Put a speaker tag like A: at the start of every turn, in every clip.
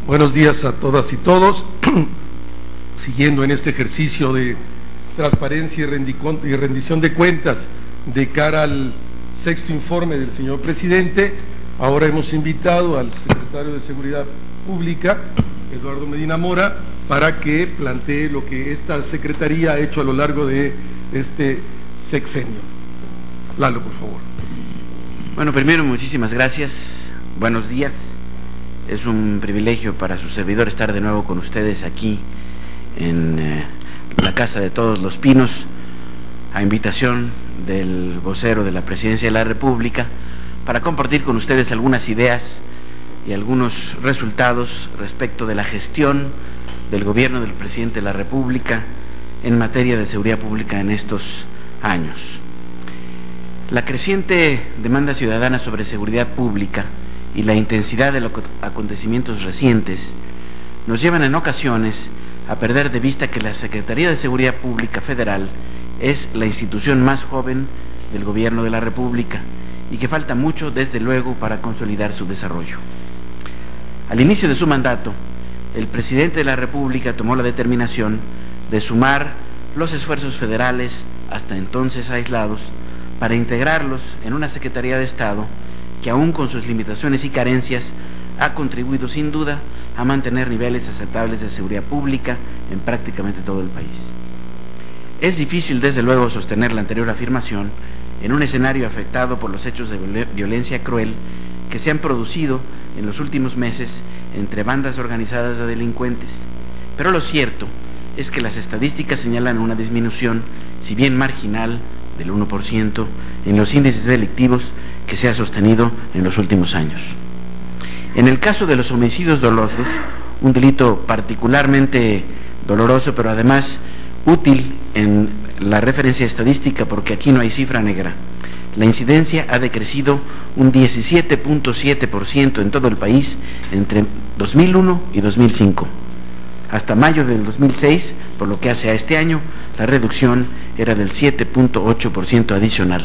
A: Buenos días a todas y todos. Siguiendo en este ejercicio de transparencia y rendición de cuentas de cara al sexto informe del señor presidente, ahora hemos invitado al secretario de Seguridad Pública, Eduardo Medina Mora, para que plantee lo que esta secretaría ha hecho a lo largo de este sexenio. Lalo, por favor.
B: Bueno, primero, muchísimas gracias. Buenos días. Es un privilegio para su servidor estar de nuevo con ustedes aquí en la Casa de Todos los Pinos, a invitación del vocero de la Presidencia de la República, para compartir con ustedes algunas ideas y algunos resultados respecto de la gestión del gobierno del presidente de la República en materia de seguridad pública en estos años. La creciente demanda ciudadana sobre seguridad pública y la intensidad de los acontecimientos recientes nos llevan en ocasiones a perder de vista que la Secretaría de Seguridad Pública Federal es la institución más joven del gobierno de la República y que falta mucho, desde luego, para consolidar su desarrollo. Al inicio de su mandato, el presidente de la República tomó la determinación de sumar los esfuerzos federales, hasta entonces aislados, para integrarlos en una Secretaría de Estado que, aún con sus limitaciones y carencias, ha contribuido sin duda a mantener niveles aceptables de seguridad pública en prácticamente todo el país. Es difícil, desde luego, sostener la anterior afirmación en un escenario afectado por los hechos de violencia cruel que se han producido en los últimos meses entre bandas organizadas de delincuentes, pero lo cierto es que las estadísticas señalan una disminución, si bien marginal, del 1% en los índices delictivos que se ha sostenido en los últimos años. En el caso de los homicidios dolosos, un delito particularmente doloroso, pero además útil en la referencia estadística, porque aquí no hay cifra negra, la incidencia ha decrecido un 17.7% en todo el país entre 2001 y 2005. Hasta mayo del 2006, por lo que hace a este año, la reducción era del 7.8% adicional.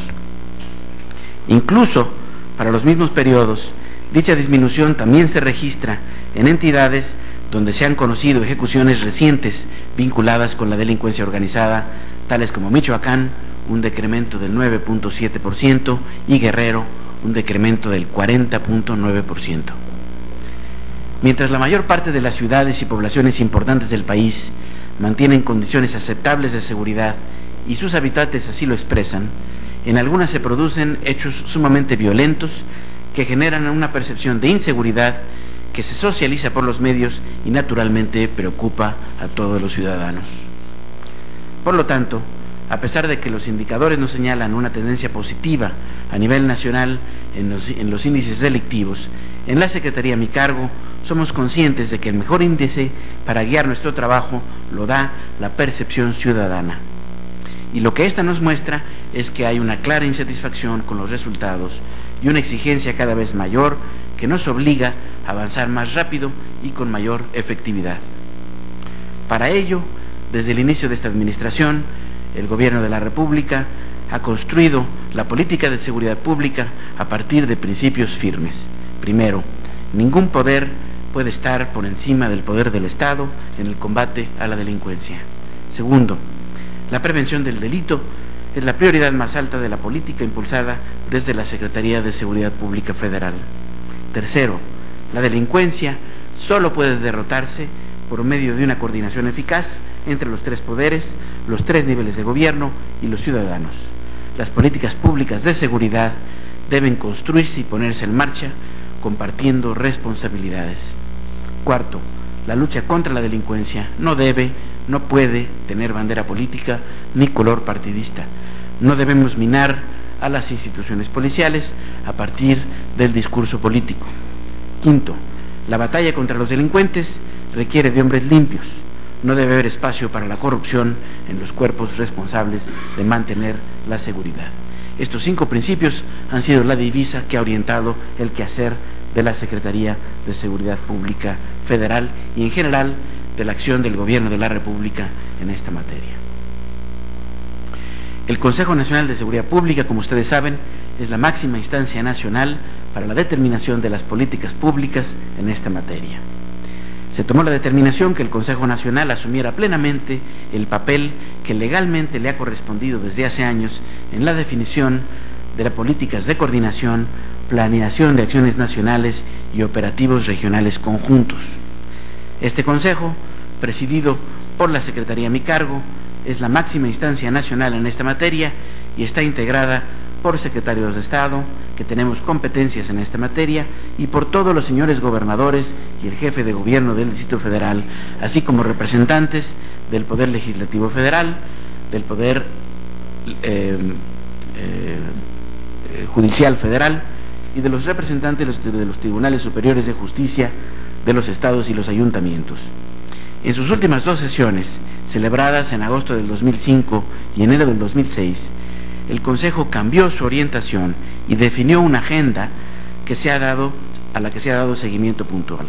B: Incluso para los mismos periodos, dicha disminución también se registra en entidades donde se han conocido ejecuciones recientes vinculadas con la delincuencia organizada, tales como Michoacán, un decremento del 9.7%, y Guerrero, un decremento del 40.9%. Mientras la mayor parte de las ciudades y poblaciones importantes del país mantienen condiciones aceptables de seguridad y sus habitantes así lo expresan, en algunas se producen hechos sumamente violentos que generan una percepción de inseguridad que se socializa por los medios y naturalmente preocupa a todos los ciudadanos. Por lo tanto, a pesar de que los indicadores nos señalan una tendencia positiva a nivel nacional en los índices delictivos, en la Secretaría a mi cargo somos conscientes de que el mejor índice para guiar nuestro trabajo lo da la percepción ciudadana. Y lo que ésta nos muestra es que hay una clara insatisfacción con los resultados y una exigencia cada vez mayor que nos obliga a avanzar más rápido y con mayor efectividad. Para ello, desde el inicio de esta administración, el Gobierno de la República ha construido la política de seguridad pública a partir de principios firmes. Primero, ningún poder puede estar por encima del poder del Estado en el combate a la delincuencia. Segundo, la prevención del delito es la prioridad más alta de la política impulsada desde la Secretaría de Seguridad Pública Federal. Tercero, la delincuencia solo puede derrotarse por medio de una coordinación eficaz entre los tres poderes, los tres niveles de gobierno y los ciudadanos. Las políticas públicas de seguridad deben construirse y ponerse en marcha compartiendo responsabilidades. Cuarto, la lucha contra la delincuencia no puede tener bandera política ni color partidista. No debemos minar a las instituciones policiales a partir del discurso político. Quinto, la batalla contra los delincuentes requiere de hombres limpios. No debe haber espacio para la corrupción en los cuerpos responsables de mantener la seguridad. Estos 5 principios han sido la divisa que ha orientado el quehacer de la Secretaría de Seguridad Pública Federal y en general de la acción del Gobierno de la República en esta materia. El Consejo Nacional de Seguridad Pública, como ustedes saben, es la máxima instancia nacional para la determinación de las políticas públicas en esta materia. Se tomó la determinación que el Consejo Nacional asumiera plenamente el papel que legalmente le ha correspondido desde hace años en la definición de las políticas de coordinación, planeación de acciones nacionales y operativos regionales conjuntos. Este Consejo, presidido por la Secretaría a mi cargo, es la máxima instancia nacional en esta materia y está integrada por secretarios de Estado, que tenemos competencias en esta materia, y por todos los señores gobernadores y el jefe de gobierno del Distrito Federal, así como representantes del Poder Legislativo Federal, del Poder Judicial Federal y de los representantes de los Tribunales Superiores de Justicia de los estados y los ayuntamientos. En sus últimas dos sesiones, celebradas en agosto del 2005 y enero del 2006, el Consejo cambió su orientación y definió una agenda a la que se ha dado seguimiento puntual.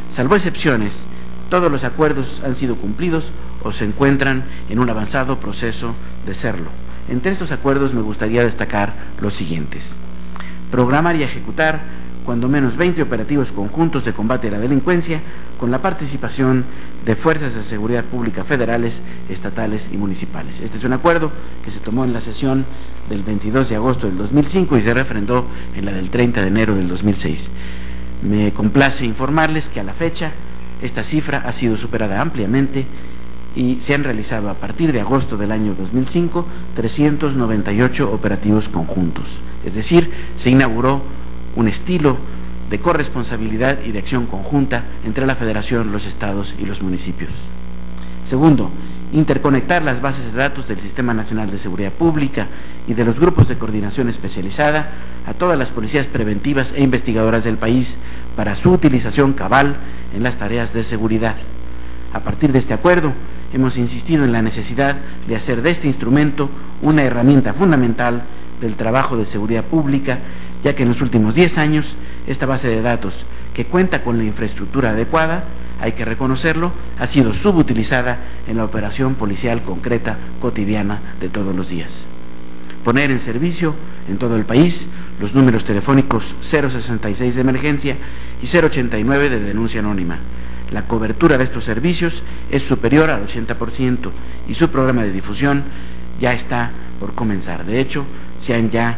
B: Salvo excepciones, todos los acuerdos han sido cumplidos o se encuentran en un avanzado proceso de serlo. Entre estos acuerdos me gustaría destacar los siguientes: programar y ejecutar cuando menos 20 operativos conjuntos de combate a la delincuencia con la participación de fuerzas de seguridad pública federales, estatales y municipales. Este es un acuerdo que se tomó en la sesión del 22 de agosto del 2005 y se refrendó en la del 30 de enero del 2006. Me complace informarles que a la fecha esta cifra ha sido superada ampliamente y se han realizado a partir de agosto del año 2005 398 operativos conjuntos. Es decir, se inauguró un estilo de corresponsabilidad y de acción conjunta entre la Federación, los estados y los municipios. Segundo, interconectar las bases de datos del Sistema Nacional de Seguridad Pública y de los grupos de coordinación especializada a todas las policías preventivas e investigadoras del país para su utilización cabal en las tareas de seguridad. A partir de este acuerdo, hemos insistido en la necesidad de hacer de este instrumento una herramienta fundamental del trabajo de seguridad pública, ya que en los últimos 10 años esta base de datos, que cuenta con la infraestructura adecuada, hay que reconocerlo, ha sido subutilizada en la operación policial concreta cotidiana de todos los días. Poner en servicio en todo el país los números telefónicos 066 de emergencia y 089 de denuncia anónima. La cobertura de estos servicios es superior al 80% y su programa de difusión ya está por comenzar. De hecho, se han ya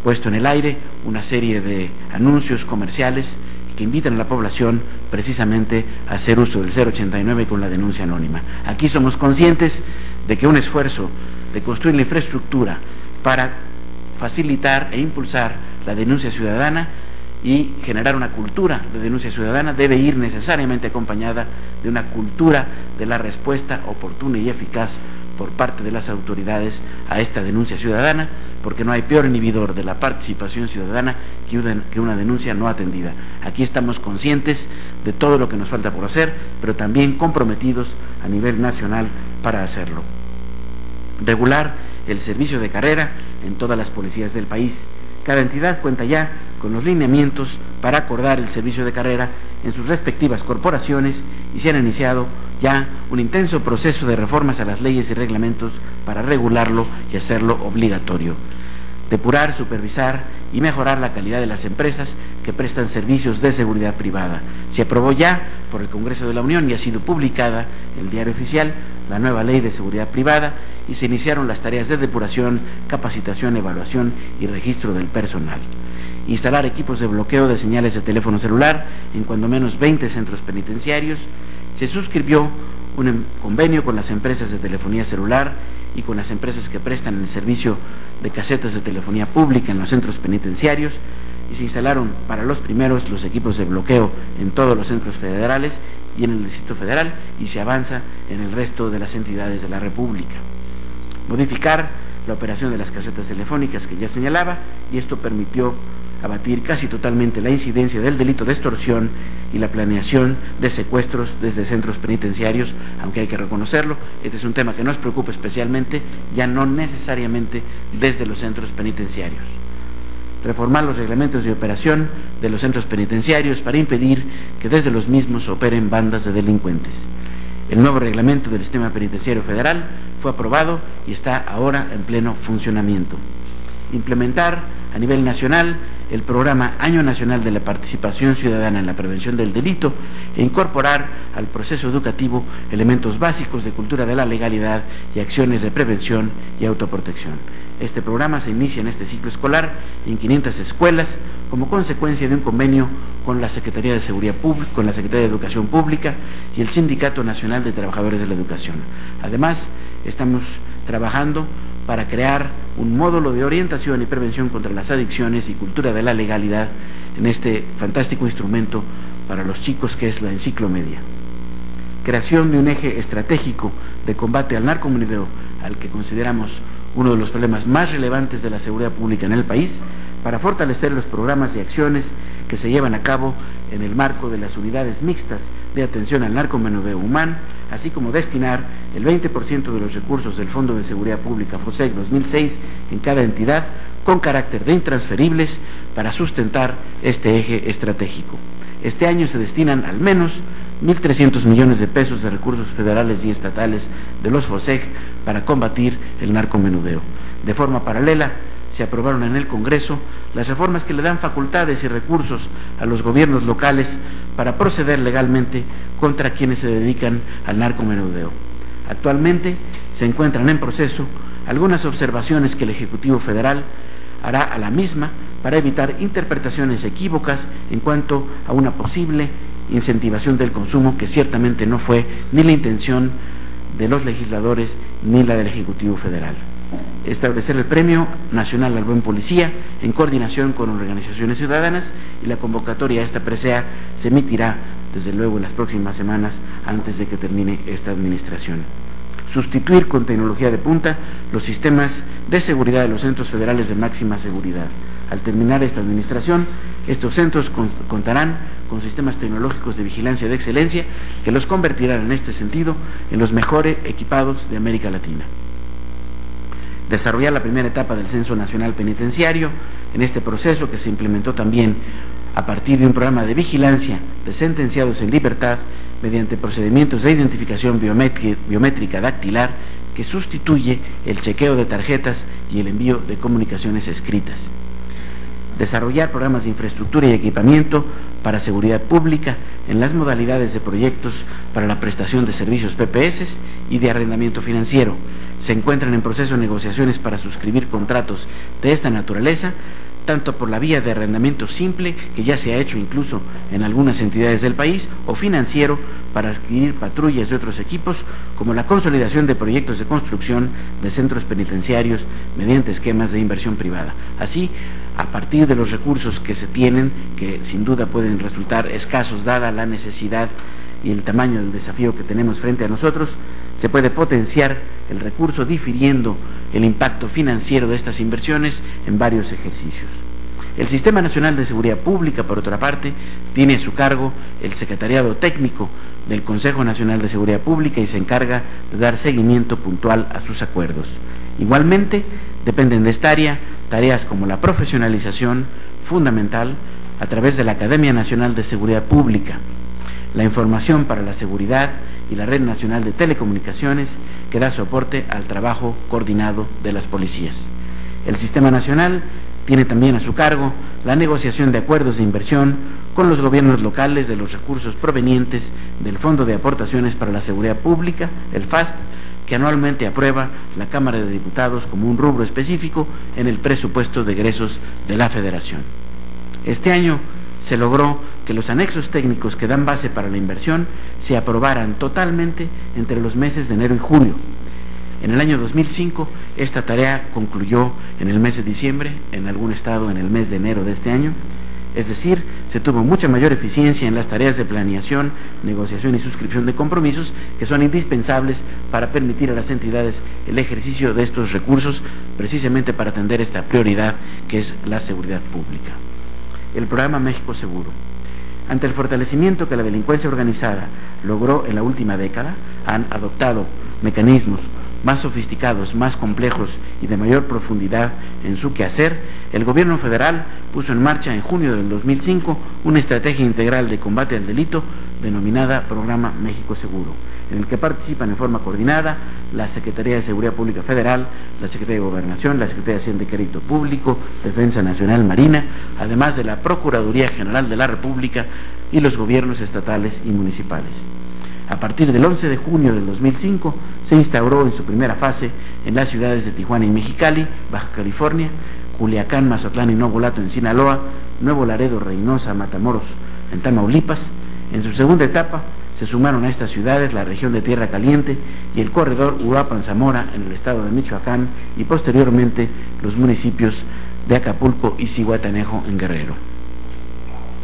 B: puesto en el aire una serie de anuncios comerciales que invitan a la población precisamente a hacer uso del 089 con la denuncia anónima. Aquí somos conscientes de que un esfuerzo de construir la infraestructura para facilitar e impulsar la denuncia ciudadana y generar una cultura de denuncia ciudadana debe ir necesariamente acompañada de una cultura de la respuesta oportuna y eficaz por parte de las autoridades a esta denuncia ciudadana, porque no hay peor inhibidor de la participación ciudadana que una denuncia no atendida. Aquí estamos conscientes de todo lo que nos falta por hacer, pero también comprometidos a nivel nacional para hacerlo. Regular el servicio de carrera en todas las policías del país. Cada entidad cuenta ya con los lineamientos para acordar el servicio de carrera en sus respectivas corporaciones y se han iniciado ya un intenso proceso de reformas a las leyes y reglamentos para regularlo y hacerlo obligatorio. Depurar, supervisar y mejorar la calidad de las empresas que prestan servicios de seguridad privada. Se aprobó ya por el Congreso de la Unión y ha sido publicada en el Diario Oficial la nueva Ley de Seguridad Privada y se iniciaron las tareas de depuración, capacitación, evaluación y registro del personal. Instalar equipos de bloqueo de señales de teléfono celular en cuando menos 20 centros penitenciarios. Se suscribió un convenio con las empresas de telefonía celular y con las empresas que prestan el servicio de casetas de telefonía pública en los centros penitenciarios y se instalaron para los primeros los equipos de bloqueo en todos los centros federales y en el Distrito Federal y se avanza en el resto de las entidades de la República. Modificar la operación de las casetas telefónicas que ya señalaba y esto permitió abatir casi totalmente la incidencia del delito de extorsión y la planeación de secuestros desde centros penitenciarios, aunque hay que reconocerlo, este es un tema que nos preocupa especialmente, ya no necesariamente desde los centros penitenciarios. Reformar los reglamentos de operación de los centros penitenciarios para impedir que desde los mismos operen bandas de delincuentes. El nuevo reglamento del Sistema Penitenciario Federal fue aprobado y está ahora en pleno funcionamiento. Implementar a nivel nacional el programa Año Nacional de la Participación Ciudadana en la Prevención del Delito e incorporar al proceso educativo elementos básicos de cultura de la legalidad y acciones de prevención y autoprotección. Este programa se inicia en este ciclo escolar en 500 escuelas como consecuencia de un convenio con la Secretaría de Seguridad Pública, con la Secretaría de Educación Pública y el Sindicato Nacional de Trabajadores de la Educación. Además, estamos trabajando para crear un módulo de orientación y prevención contra las adicciones y cultura de la legalidad en este fantástico instrumento para los chicos que es la enciclomedia. Creación de un eje estratégico de combate al narcomenudeo, al que consideramos uno de los problemas más relevantes de la seguridad pública en el país, para fortalecer los programas y acciones que se llevan a cabo en el marco de las unidades mixtas de atención al narcomenudeo humano, así como destinar el 20% de los recursos del Fondo de Seguridad Pública FOSEC 2006 en cada entidad con carácter de intransferibles para sustentar este eje estratégico. Este año se destinan al menos 1.300 millones de pesos de recursos federales y estatales de los FOSEC para combatir el narcomenudeo. De forma paralela, se aprobaron en el Congreso las reformas que le dan facultades y recursos a los gobiernos locales para proceder legalmente contra quienes se dedican al narcomenudeo. Actualmente se encuentran en proceso algunas observaciones que el Ejecutivo Federal hará a la misma para evitar interpretaciones equívocas en cuanto a una posible incentivación del consumo, que ciertamente no fue ni la intención de los legisladores ni la del Ejecutivo Federal. Establecer el Premio Nacional al Buen Policía en coordinación con organizaciones ciudadanas, y la convocatoria a esta presea se emitirá desde luego en las próximas semanas antes de que termine esta administración. Sustituir con tecnología de punta los sistemas de seguridad de los centros federales de máxima seguridad. Al terminar esta administración, estos centros contarán con sistemas tecnológicos de vigilancia de excelencia que los convertirán en este sentido en los mejores equipados de América Latina. Desarrollar la primera etapa del Censo Nacional Penitenciario. En este proceso, que se implementó también a partir de un programa de vigilancia de sentenciados en libertad mediante procedimientos de identificación biométrica dactilar, que sustituye el chequeo de tarjetas y el envío de comunicaciones escritas. Desarrollar programas de infraestructura y equipamiento para seguridad pública en las modalidades de proyectos para la prestación de servicios PPS y de arrendamiento financiero. Se encuentran en proceso de negociaciones para suscribir contratos de esta naturaleza, tanto por la vía de arrendamiento simple, que ya se ha hecho incluso en algunas entidades del país, o financiero para adquirir patrullas y otros equipos, como la consolidación de proyectos de construcción de centros penitenciarios mediante esquemas de inversión privada. Así, a partir de los recursos que se tienen, que sin duda pueden resultar escasos dada la necesidad y el tamaño del desafío que tenemos frente a nosotros, se puede potenciar el recurso difiriendo el impacto financiero de estas inversiones en varios ejercicios. El Sistema Nacional de Seguridad Pública, por otra parte, tiene a su cargo el Secretariado Técnico del Consejo Nacional de Seguridad Pública y se encarga de dar seguimiento puntual a sus acuerdos. Igualmente, dependen de esta área tareas como la profesionalización fundamental a través de la Academia Nacional de Seguridad Pública, la información para la seguridad y la Red Nacional de Telecomunicaciones, que da soporte al trabajo coordinado de las policías. El Sistema Nacional tiene también a su cargo la negociación de acuerdos de inversión con los gobiernos locales de los recursos provenientes del Fondo de Aportaciones para la Seguridad Pública, el FASP, que anualmente aprueba la Cámara de Diputados como un rubro específico en el presupuesto de egresos de la Federación. Este año se logró que los anexos técnicos que dan base para la inversión se aprobaran totalmente entre los meses de enero y julio. En el año 2005, esta tarea concluyó en el mes de diciembre, en algún estado en el mes de enero de este año. Es decir, se tuvo mucha mayor eficiencia en las tareas de planeación, negociación y suscripción de compromisos, que son indispensables para permitir a las entidades el ejercicio de estos recursos, precisamente para atender esta prioridad que es la seguridad pública. El programa México Seguro. Ante el fortalecimiento que la delincuencia organizada logró en la última década, han adoptado mecanismos más sofisticados, más complejos y de mayor profundidad en su quehacer, el gobierno federal puso en marcha en junio del 2005 una estrategia integral de combate al delito denominada Programa México Seguro, en el que participan en forma coordinada la Secretaría de Seguridad Pública Federal, la Secretaría de Gobernación, la Secretaría de Hacienda y Crédito Público, Defensa Nacional, Marina, además de la Procuraduría General de la República y los gobiernos estatales y municipales. A partir del 11 de junio del 2005 se instauró en su primera fase en las ciudades de Tijuana y Mexicali, Baja California, Culiacán, Mazatlán y Nogolato en Sinaloa, Nuevo Laredo, Reynosa, Matamoros en Tamaulipas. En su segunda etapa se sumaron a estas ciudades la región de Tierra Caliente y el corredor Uruapan-Zamora en el estado de Michoacán y posteriormente los municipios de Acapulco y Zihuatanejo en Guerrero.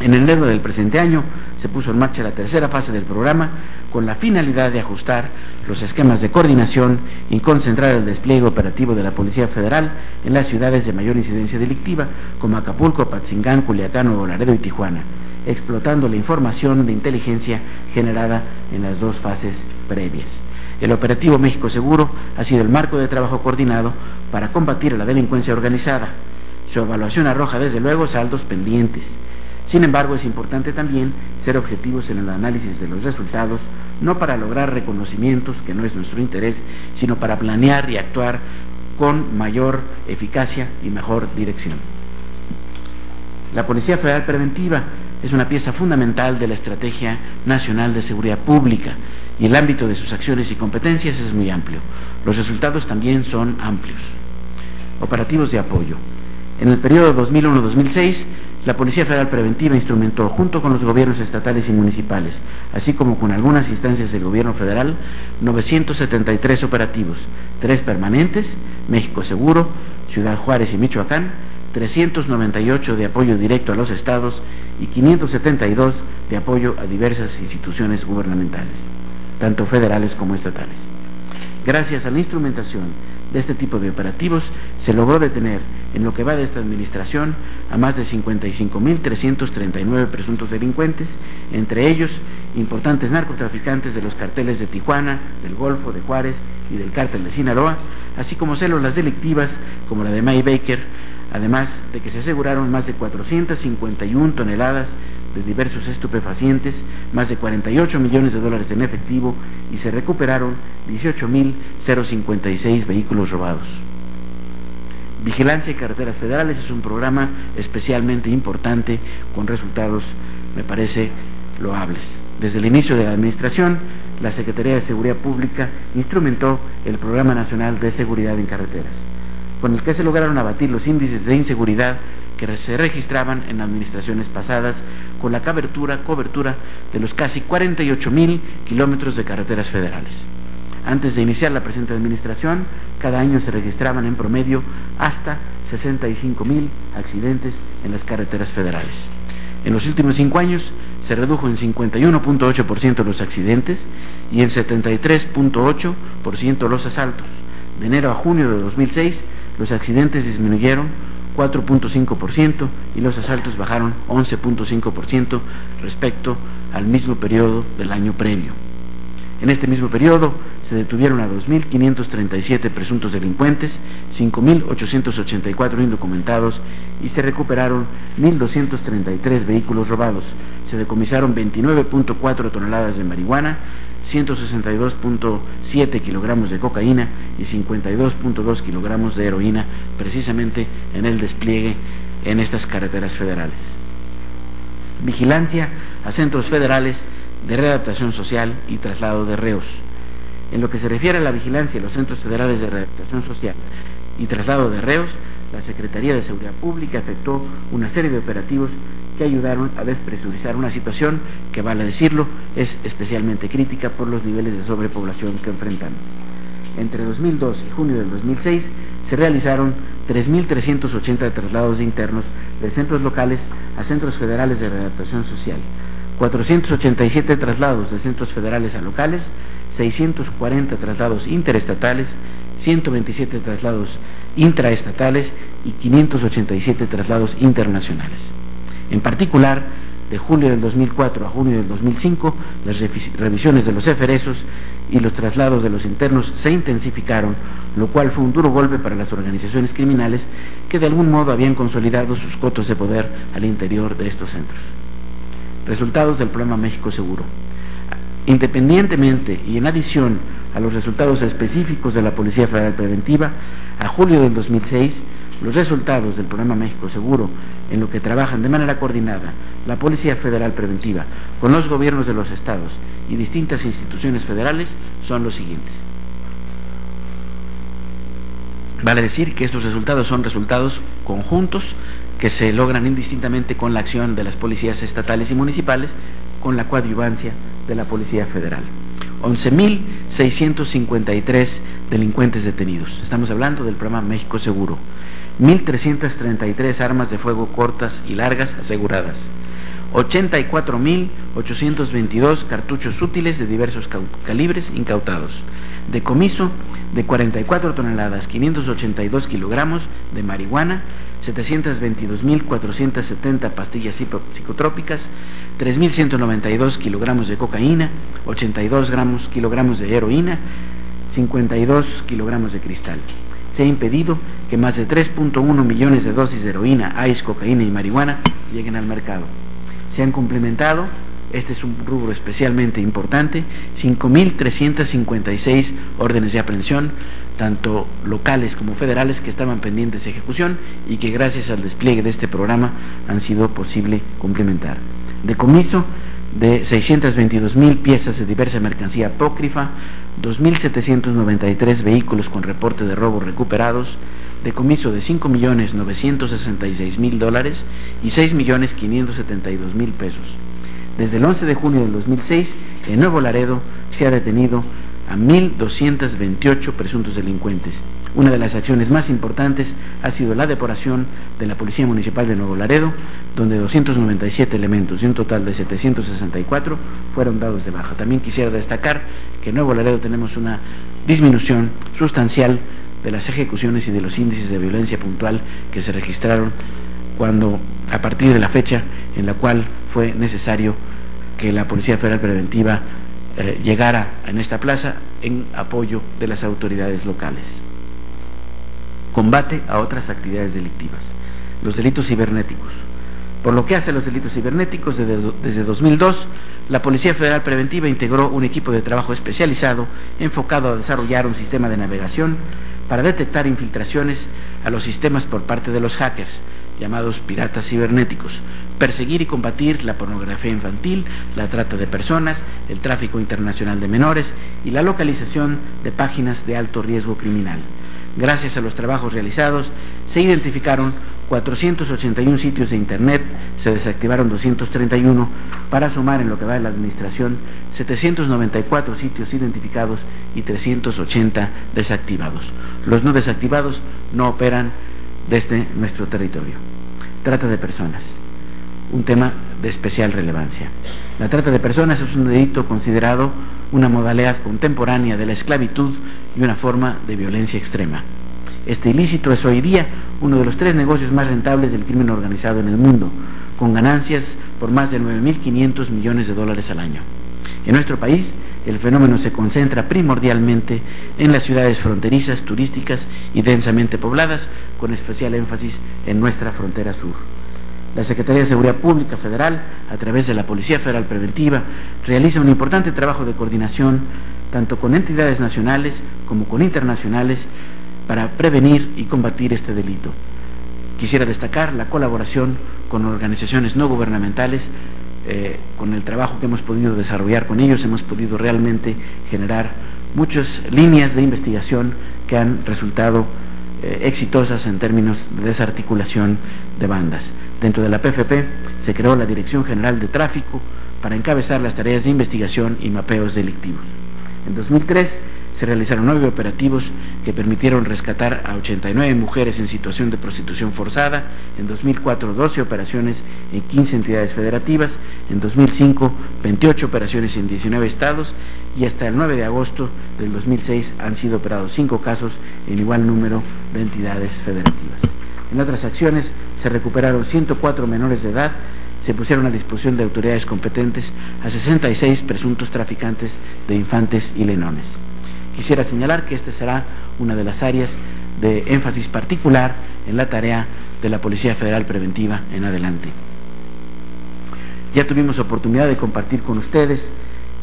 B: En enero del presente año se puso en marcha la tercera fase del programa con la finalidad de ajustar los esquemas de coordinación y concentrar el despliegue operativo de la Policía Federal en las ciudades de mayor incidencia delictiva como Acapulco, Apatzingán, Culiacán, Nuevo Laredo y Tijuana, explotando la información de inteligencia generada en las dos fases previas. El operativo México Seguro ha sido el marco de trabajo coordinado para combatir a la delincuencia organizada. Su evaluación arroja desde luego saldos pendientes. Sin embargo, es importante también ser objetivos en el análisis de los resultados, no para lograr reconocimientos, que no es nuestro interés, sino para planear y actuar con mayor eficacia y mejor dirección. La Policía Federal Preventiva es una pieza fundamental de la Estrategia Nacional de Seguridad Pública y el ámbito de sus acciones y competencias es muy amplio. Los resultados también son amplios. Operativos de apoyo. En el periodo 2001-2006, la Policía Federal Preventiva instrumentó, junto con los gobiernos estatales y municipales, así como con algunas instancias del gobierno federal, 973 operativos, 3 permanentes, México Seguro, Ciudad Juárez y Michoacán, 398 de apoyo directo a los estados y 572 de apoyo a diversas instituciones gubernamentales, tanto federales como estatales. Gracias a la instrumentación de este tipo de operativos, se logró detener en lo que va de esta administración a más de 55.339 presuntos delincuentes, entre ellos importantes narcotraficantes de los carteles de Tijuana, del Golfo, de Juárez y del cártel de Sinaloa, así como células delictivas como la de May Baker, además de que se aseguraron más de 451 toneladas de diversos estupefacientes, más de 48 millones de dólares en efectivo y se recuperaron 18.056 vehículos robados. Vigilancia en carreteras federales es un programa especialmente importante con resultados, me parece, loables. Desde el inicio de la administración, la Secretaría de Seguridad Pública instrumentó el Programa Nacional de Seguridad en Carreteras, con el que se lograron abatir los índices de inseguridad que se registraban en administraciones pasadas con la cobertura de los casi 48.000 kilómetros de carreteras federales. Antes de iniciar la presente administración, cada año se registraban en promedio hasta 65.000 accidentes en las carreteras federales. En los últimos 5 años se redujo en 51.8% los accidentes y en 73.8% los asaltos. De enero a junio de 2006, los accidentes disminuyeron 4.5% y los asaltos bajaron 11.5% respecto al mismo periodo del año previo. En este mismo periodo se detuvieron a 2.537 presuntos delincuentes, 5.884 indocumentados y se recuperaron 1.233 vehículos robados. Se decomisaron 29.4 toneladas de marihuana, 162.7 kilogramos de cocaína y 52.2 kilogramos de heroína, precisamente en el despliegue en estas carreteras federales. Vigilancia a centros federales de readaptación social y traslado de reos. En lo que se refiere a la vigilancia en los centros federales de readaptación social y traslado de reos, la Secretaría de Seguridad Pública efectuó una serie de operativos que ayudaron a despresurizar una situación que, vale decirlo, es especialmente crítica por los niveles de sobrepoblación que enfrentamos. Entre 2002 y junio del 2006 se realizaron 3.380 traslados de internos de centros locales a centros federales de readaptación social, 487 traslados de centros federales a locales, 640 traslados interestatales, 127 traslados intraestatales y 587 traslados internacionales. En particular, de julio del 2004 a junio del 2005, las revisiones de los eferesos y los traslados de los internos se intensificaron, lo cual fue un duro golpe para las organizaciones criminales que de algún modo habían consolidado sus cotos de poder al interior de estos centros. Resultados del programa México Seguro. Independientemente y en adición a los resultados específicos de la Policía Federal Preventiva, a julio del 2006, los resultados del programa México Seguro, en lo que trabajan de manera coordinada la Policía Federal Preventiva con los gobiernos de los estados y distintas instituciones federales, son los siguientes. Vale decir que estos resultados son resultados conjuntos que se logran indistintamente con la acción de las policías estatales y municipales, con la coadyuvancia de la Policía Federal. 11.653 delincuentes detenidos. Estamos hablando del programa México Seguro. 1.333 armas de fuego cortas y largas aseguradas. 84.822 cartuchos útiles de diversos calibres incautados. Decomiso de 44 toneladas, 582 kilogramos de marihuana, 722.470 pastillas psicotrópicas, 3.192 kilogramos de cocaína, 82 kilogramos de heroína, 52 kilogramos de cristal. Se ha impedido que más de 3.1 millones de dosis de heroína, ice, cocaína y marihuana lleguen al mercado. Se han complementado, este es un rubro especialmente importante, 5.356 órdenes de aprehensión, tanto locales como federales, que estaban pendientes de ejecución y que gracias al despliegue de este programa han sido posible complementar. Decomiso de 622.000 piezas de diversa mercancía apócrifa, 2.793 vehículos con reporte de robo recuperados, decomiso de $5.966.000 y $6.572.000 pesos. Desde el 11 de junio del 2006, en Nuevo Laredo se ha detenido a 1.228 presuntos delincuentes. Una de las acciones más importantes ha sido la depuración de la Policía Municipal de Nuevo Laredo, donde 297 elementos y un total de 764 fueron dados de baja. También quisiera destacar que en Nuevo Laredo tenemos una disminución sustancial de las ejecuciones y de los índices de violencia puntual que se registraron cuando, a partir de la fecha en la cual fue necesario que la Policía Federal Preventiva llegara en esta plaza en apoyo de las autoridades locales. Combate a otras actividades delictivas. Los delitos cibernéticos. Por lo que hace a los delitos cibernéticos, desde 2002, la Policía Federal Preventiva integró un equipo de trabajo especializado enfocado a desarrollar un sistema de navegación para detectar infiltraciones a los sistemas por parte de los hackers, llamados piratas cibernéticos, perseguir y combatir la pornografía infantil, la trata de personas, el tráfico internacional de menores y la localización de páginas de alto riesgo criminal. Gracias a los trabajos realizados, se identificaron 481 sitios de internet, se desactivaron 231, para sumar en lo que va de la administración 794 sitios identificados y 380 desactivados. Los no desactivados no operan desde nuestro territorio. Trata de personas, un tema de especial relevancia. La trata de personas es un delito considerado una modalidad contemporánea de la esclavitud y una forma de violencia extrema. Este ilícito es hoy día uno de los 3 negocios más rentables del crimen organizado en el mundo, con ganancias por más de 9.500 millones de dólares al año. En nuestro país, el fenómeno se concentra primordialmente en las ciudades fronterizas, turísticas y densamente pobladas, con especial énfasis en nuestra frontera sur. La Secretaría de Seguridad Pública Federal, a través de la Policía Federal Preventiva, realiza un importante trabajo de coordinación tanto con entidades nacionales como con internacionales para prevenir y combatir este delito. Quisiera destacar la colaboración con organizaciones no gubernamentales. Con el trabajo que hemos podido desarrollar con ellos, hemos podido realmente generar muchas líneas de investigación que han resultado exitosas en términos de desarticulación de bandas. Dentro de la PFP se creó la Dirección General de Tráfico para encabezar las tareas de investigación y mapeos delictivos. En 2003 se realizaron 9 operativos que permitieron rescatar a 89 mujeres en situación de prostitución forzada. En 2004, 12 operaciones en 15 entidades federativas. En 2005, 28 operaciones en 19 estados. Y hasta el 9 de agosto del 2006 han sido operados 5 casos en igual número de entidades federativas. En otras acciones se recuperaron 104 menores de edad se pusieron a disposición de autoridades competentes a 66 presuntos traficantes de infantes y lenones. Quisiera señalar que esta será una de las áreas de énfasis particular en la tarea de la Policía Federal Preventiva en adelante. Ya tuvimos oportunidad de compartir con ustedes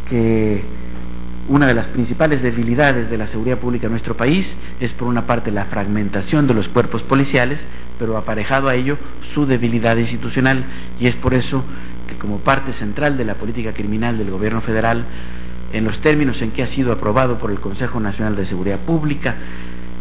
B: que una de las principales debilidades de la seguridad pública en nuestro país es, por una parte, la fragmentación de los cuerpos policiales, pero aparejado a ello su debilidad institucional, y es por eso que, como parte central de la política criminal del gobierno federal, en los términos en que ha sido aprobado por el Consejo Nacional de Seguridad Pública,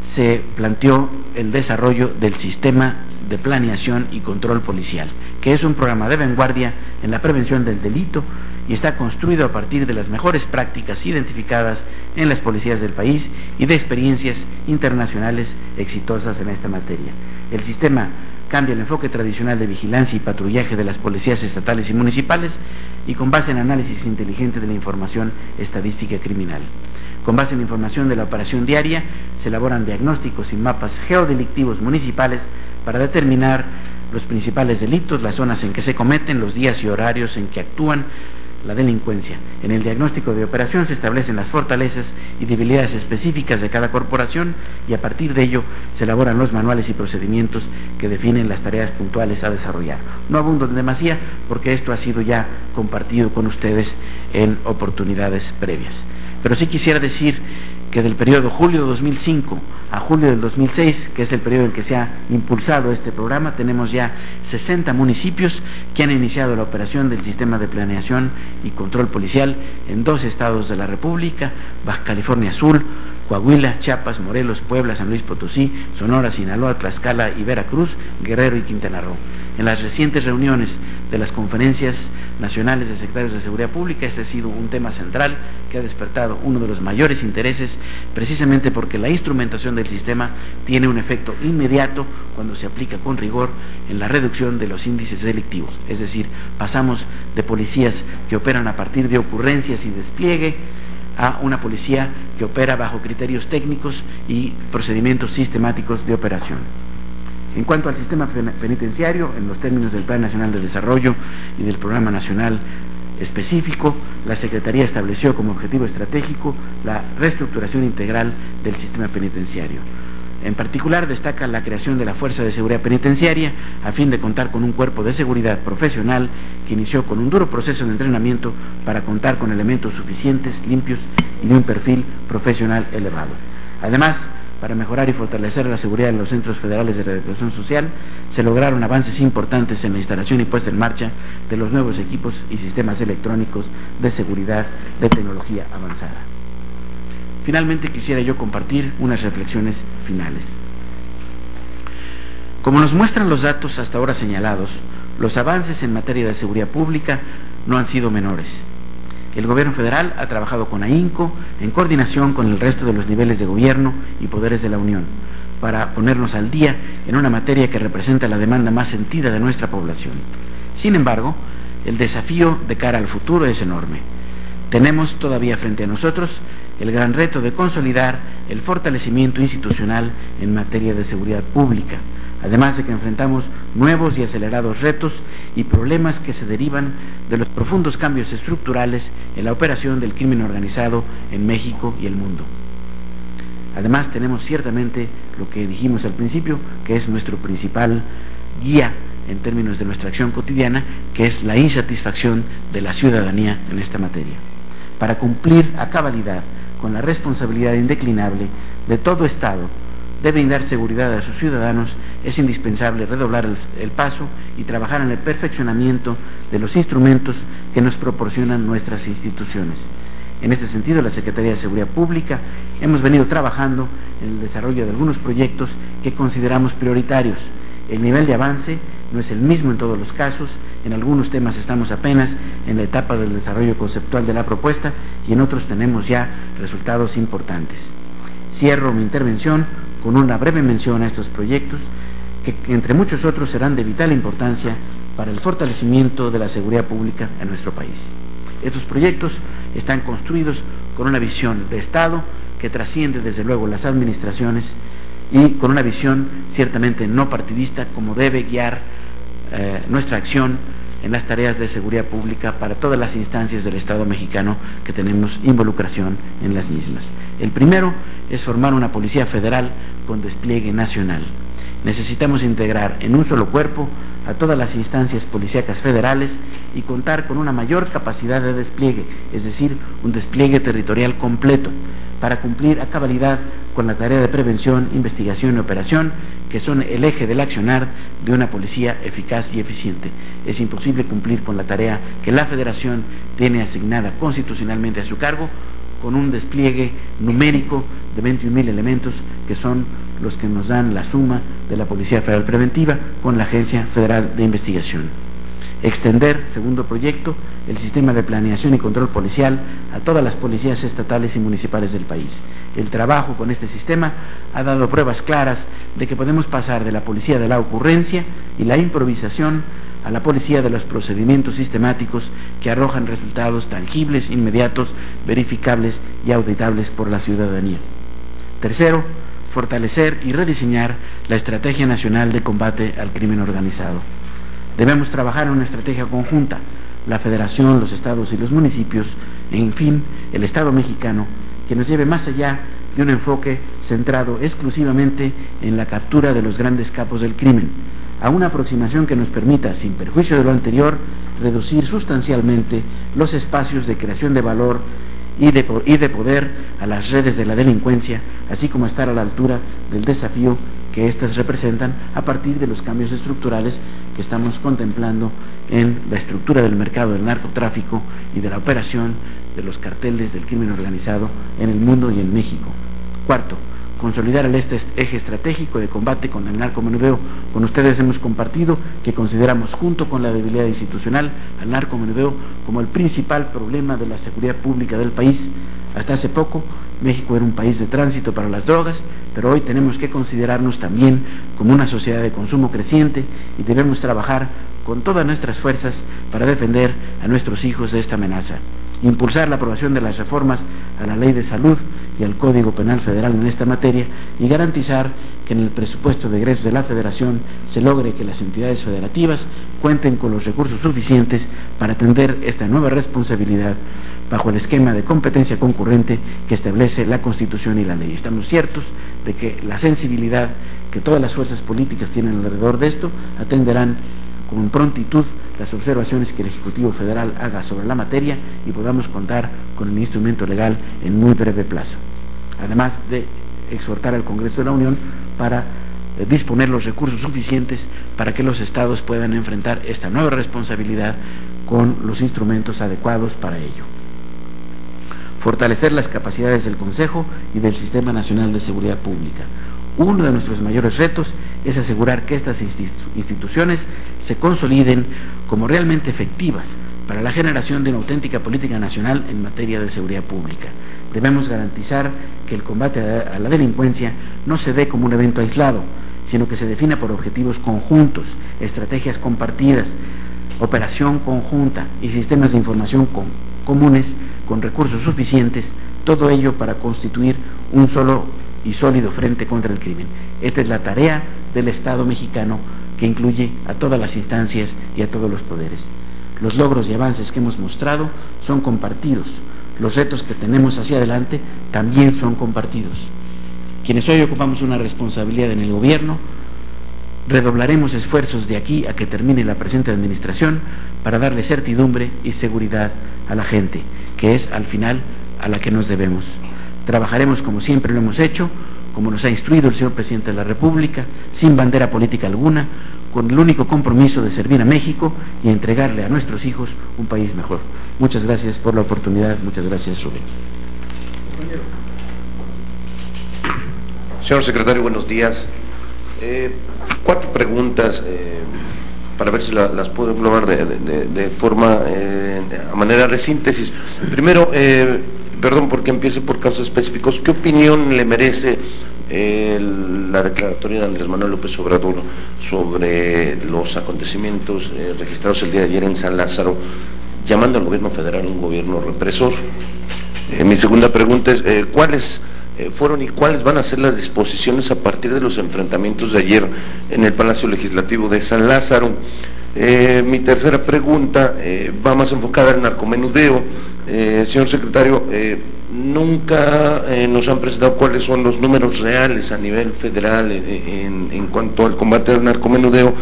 B: se planteó el desarrollo del sistema de planeación y control policial, que es un programa de vanguardia en la prevención del delito y está construido a partir de las mejores prácticas identificadas en las policías del país y de experiencias internacionales exitosas en esta materia. El sistema cambia el enfoque tradicional de vigilancia y patrullaje de las policías estatales y municipales y con base en análisis inteligente de la información estadística criminal. Con base en la información de la operación diaria, se elaboran diagnósticos y mapas geodelictivos municipales para determinar los principales delitos, las zonas en que se cometen, los días y horarios en que actúan la delincuencia. En el diagnóstico de operación se establecen las fortalezas y debilidades específicas de cada corporación y a partir de ello se elaboran los manuales y procedimientos que definen las tareas puntuales a desarrollar. No abundo en demasía porque esto ha sido ya compartido con ustedes en oportunidades previas. Pero sí quisiera decir que del periodo julio de 2005 a julio del 2006, que es el periodo en que se ha impulsado este programa, tenemos ya 60 municipios que han iniciado la operación del sistema de planeación y control policial en 2 estados de la República: Baja California Sur, Coahuila, Chiapas, Morelos, Puebla, San Luis Potosí, Sonora, Sinaloa, Tlaxcala y Veracruz, Guerrero y Quintana Roo. En las recientes reuniones de las conferencias nacionales de secretarios de Seguridad Pública, este ha sido un tema central que ha despertado uno de los mayores intereses, precisamente porque la instrumentación del sistema tiene un efecto inmediato cuando se aplica con rigor en la reducción de los índices delictivos. Es decir, pasamos de policías que operan a partir de ocurrencias y despliegue a una policía que opera bajo criterios técnicos y procedimientos sistemáticos de operación. En cuanto al sistema penitenciario, en los términos del Plan Nacional de Desarrollo y del Programa Nacional específico, la Secretaría estableció como objetivo estratégico la reestructuración integral del sistema penitenciario. En particular, destaca la creación de la Fuerza de Seguridad Penitenciaria a fin de contar con un cuerpo de seguridad profesional que inició con un duro proceso de entrenamiento para contar con elementos suficientes, limpios y de un perfil profesional elevado. Además, para mejorar y fortalecer la seguridad en los centros federales de rehabilitación social, se lograron avances importantes en la instalación y puesta en marcha de los nuevos equipos y sistemas electrónicos de seguridad de tecnología avanzada. Finalmente, quisiera yo compartir unas reflexiones finales. Como nos muestran los datos hasta ahora señalados, los avances en materia de seguridad pública no han sido menores. El gobierno federal ha trabajado con AINCO en coordinación con el resto de los niveles de gobierno y poderes de la Unión para ponernos al día en una materia que representa la demanda más sentida de nuestra población. Sin embargo, el desafío de cara al futuro es enorme. Tenemos todavía frente a nosotros el gran reto de consolidar el fortalecimiento institucional en materia de seguridad pública, además de que enfrentamos nuevos y acelerados retos y problemas que se derivan de los profundos cambios estructurales en la operación del crimen organizado en México y el mundo. Además, tenemos ciertamente lo que dijimos al principio, que es nuestro principal guía en términos de nuestra acción cotidiana, que es la insatisfacción de la ciudadanía en esta materia. Para cumplir a cabalidad con la responsabilidad indeclinable de todo Estado de brindar seguridad a sus ciudadanos, es indispensable redoblar el paso y trabajar en el perfeccionamiento de los instrumentos que nos proporcionan nuestras instituciones. En este sentido, la Secretaría de Seguridad Pública hemos venido trabajando en el desarrollo de algunos proyectos que consideramos prioritarios. El nivel de avance no es el mismo en todos los casos, en algunos temas estamos apenas en la etapa del desarrollo conceptual de la propuesta y en otros tenemos ya resultados importantes. Cierro mi intervención con una breve mención a estos proyectos que entre muchos otros serán de vital importancia para el fortalecimiento de la seguridad pública en nuestro país. Estos proyectos están construidos con una visión de Estado que trasciende desde luego las administraciones y con una visión ciertamente no partidista como debe guiar nuestra acción en las tareas de seguridad pública para todas las instancias del Estado mexicano que tenemos involucración en las mismas. El primero es formar una policía federal con despliegue nacional. Necesitamos integrar en un solo cuerpo a todas las instancias policíacas federales y contar con una mayor capacidad de despliegue, es decir, un despliegue territorial completo, para cumplir a cabalidad con la tarea de prevención, investigación y operación, que son el eje del accionar de una policía eficaz y eficiente. Es imposible cumplir con la tarea que la Federación tiene asignada constitucionalmente a su cargo, con un despliegue numérico de 21,000 elementos, que son los que nos dan la suma de la Policía Federal Preventiva con la Agencia Federal de Investigación. Extender, segundo proyecto, el sistema de planeación y control policial a todas las policías estatales y municipales del país. El trabajo con este sistema ha dado pruebas claras de que podemos pasar de la policía de la ocurrencia y la improvisación a la policía de los procedimientos sistemáticos que arrojan resultados tangibles, inmediatos, verificables y auditables por la ciudadanía. Tercero, fortalecer y rediseñar la Estrategia Nacional de Combate al Crimen Organizado. Debemos trabajar en una estrategia conjunta, la Federación, los estados y los municipios, en fin, el Estado mexicano, que nos lleve más allá de un enfoque centrado exclusivamente en la captura de los grandes capos del crimen, a una aproximación que nos permita, sin perjuicio de lo anterior, reducir sustancialmente los espacios de creación de valor y de poder a las redes de la delincuencia, así como estar a la altura del desafío que éstas representan a partir de los cambios estructurales que estamos contemplando en la estructura del mercado del narcotráfico y de la operación de los carteles del crimen organizado en el mundo y en México. Cuarto, consolidar el eje estratégico de combate con el narcomenudeo. Con ustedes hemos compartido que consideramos, junto con la debilidad institucional, al narcomenudeo como el principal problema de la seguridad pública del país. Hasta hace poco, México era un país de tránsito para las drogas, pero hoy tenemos que considerarnos también como una sociedad de consumo creciente y debemos trabajar con todas nuestras fuerzas para defender a nuestros hijos de esta amenaza. Impulsar la aprobación de las reformas a la Ley de Salud y al Código Penal Federal en esta materia y garantizar que en el presupuesto de egresos de la Federación se logre que las entidades federativas cuenten con los recursos suficientes para atender esta nueva responsabilidad bajo el esquema de competencia concurrente que establece la Constitución y la ley. Estamos ciertos de que la sensibilidad que todas las fuerzas políticas tienen alrededor de esto atenderán con prontitud las observaciones que el Ejecutivo Federal haga sobre la materia y podamos contar con el instrumento legal en muy breve plazo. Además de exhortar al Congreso de la Unión para disponer los recursos suficientes para que los estados puedan enfrentar esta nueva responsabilidad con los instrumentos adecuados para ello. Fortalecer las capacidades del Consejo y del Sistema Nacional de Seguridad Pública. Uno de nuestros mayores retos es asegurar que estas instituciones se consoliden como realmente efectivas para la generación de una auténtica política nacional en materia de seguridad pública. Debemos garantizar que el combate a la delincuencia no se dé como un evento aislado, sino que se defina por objetivos conjuntos, estrategias compartidas, operación conjunta y sistemas de información comunes con recursos suficientes, todo ello para constituir un solo y sólido frente contra el crimen. Esta es la tarea del Estado mexicano, que incluye a todas las instancias y a todos los poderes. Los logros y avances que hemos mostrado son compartidos. Los retos que tenemos hacia adelante también son compartidos. Quienes hoy ocupamos una responsabilidad en el gobierno, redoblaremos esfuerzos de aquí a que termine la presente administración para darle certidumbre y seguridad a la gente, que es al final a la que nos debemos. Trabajaremos como siempre lo hemos hecho, como nos ha instruido el señor Presidente de la República, sin bandera política alguna, con el único compromiso de servir a México y entregarle a nuestros hijos un país mejor. Muchas gracias por la oportunidad. Muchas gracias, Rubén.
C: Señor secretario, buenos días. 4 preguntas para ver si las puedo englobar de forma, a manera de síntesis. Primero, perdón porque empiece por casos específicos, ¿qué opinión le merece la declaratoria de Andrés Manuel López Obrador sobre los acontecimientos registrados el día de ayer en San Lázaro, llamando al gobierno federal un gobierno represor? Mi segunda pregunta es, ¿cuáles fueron y cuáles van a ser las disposiciones a partir de los enfrentamientos de ayer en el Palacio Legislativo de San Lázaro? Mi tercera pregunta va más enfocada al narcomenudeo. Señor secretario, nunca nos han presentado cuáles son los números reales a nivel federal en cuanto al combate al narcomenudeo,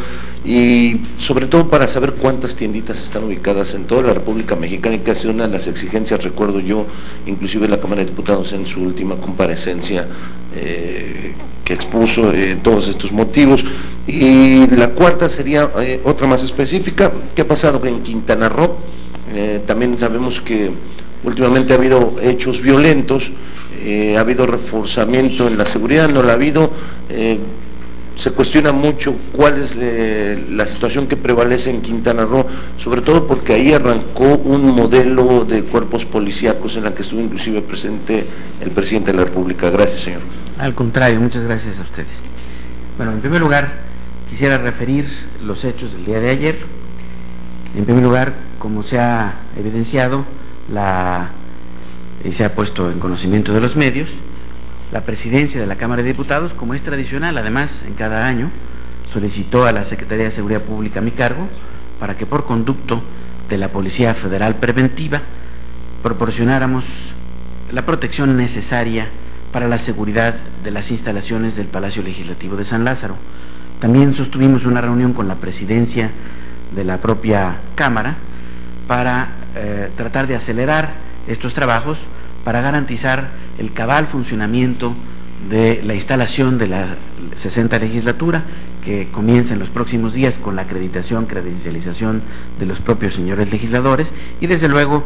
C: y sobre todo para saber cuántas tienditas están ubicadas en toda la República Mexicana, y que ha sido una de las exigencias, recuerdo yo, inclusive la Cámara de Diputados en su última comparecencia que expuso todos estos motivos. Y la cuarta sería otra más específica: ¿qué ha pasado en Quintana Roo? También sabemos que últimamente ha habido hechos violentos, ha habido reforzamiento en la seguridad, no la ha habido. Se cuestiona mucho cuál es la situación que prevalece en Quintana Roo, sobre todo porque ahí arrancó un modelo de cuerpos policíacos en la que estuvo inclusive presente el presidente de la República. Gracias, señor.
B: Al contrario, muchas gracias a ustedes. Bueno, en primer lugar, quisiera referir los hechos del día de ayer. En primer lugar, como se ha evidenciado y se ha puesto en conocimiento de los medios, la presidencia de la Cámara de Diputados, como es tradicional, además, en cada año, solicitó a la Secretaría de Seguridad Pública a mi cargo para que, por conducto de la Policía Federal Preventiva, proporcionáramos la protección necesaria para la seguridad de las instalaciones del Palacio Legislativo de San Lázaro. También sostuvimos una reunión con la presidencia de la propia Cámara para tratar de acelerar estos trabajos para garantizar el cabal funcionamiento de la instalación de la 60ª legislatura, que comienza en los próximos días con la credencialización de los propios señores legisladores, y desde luego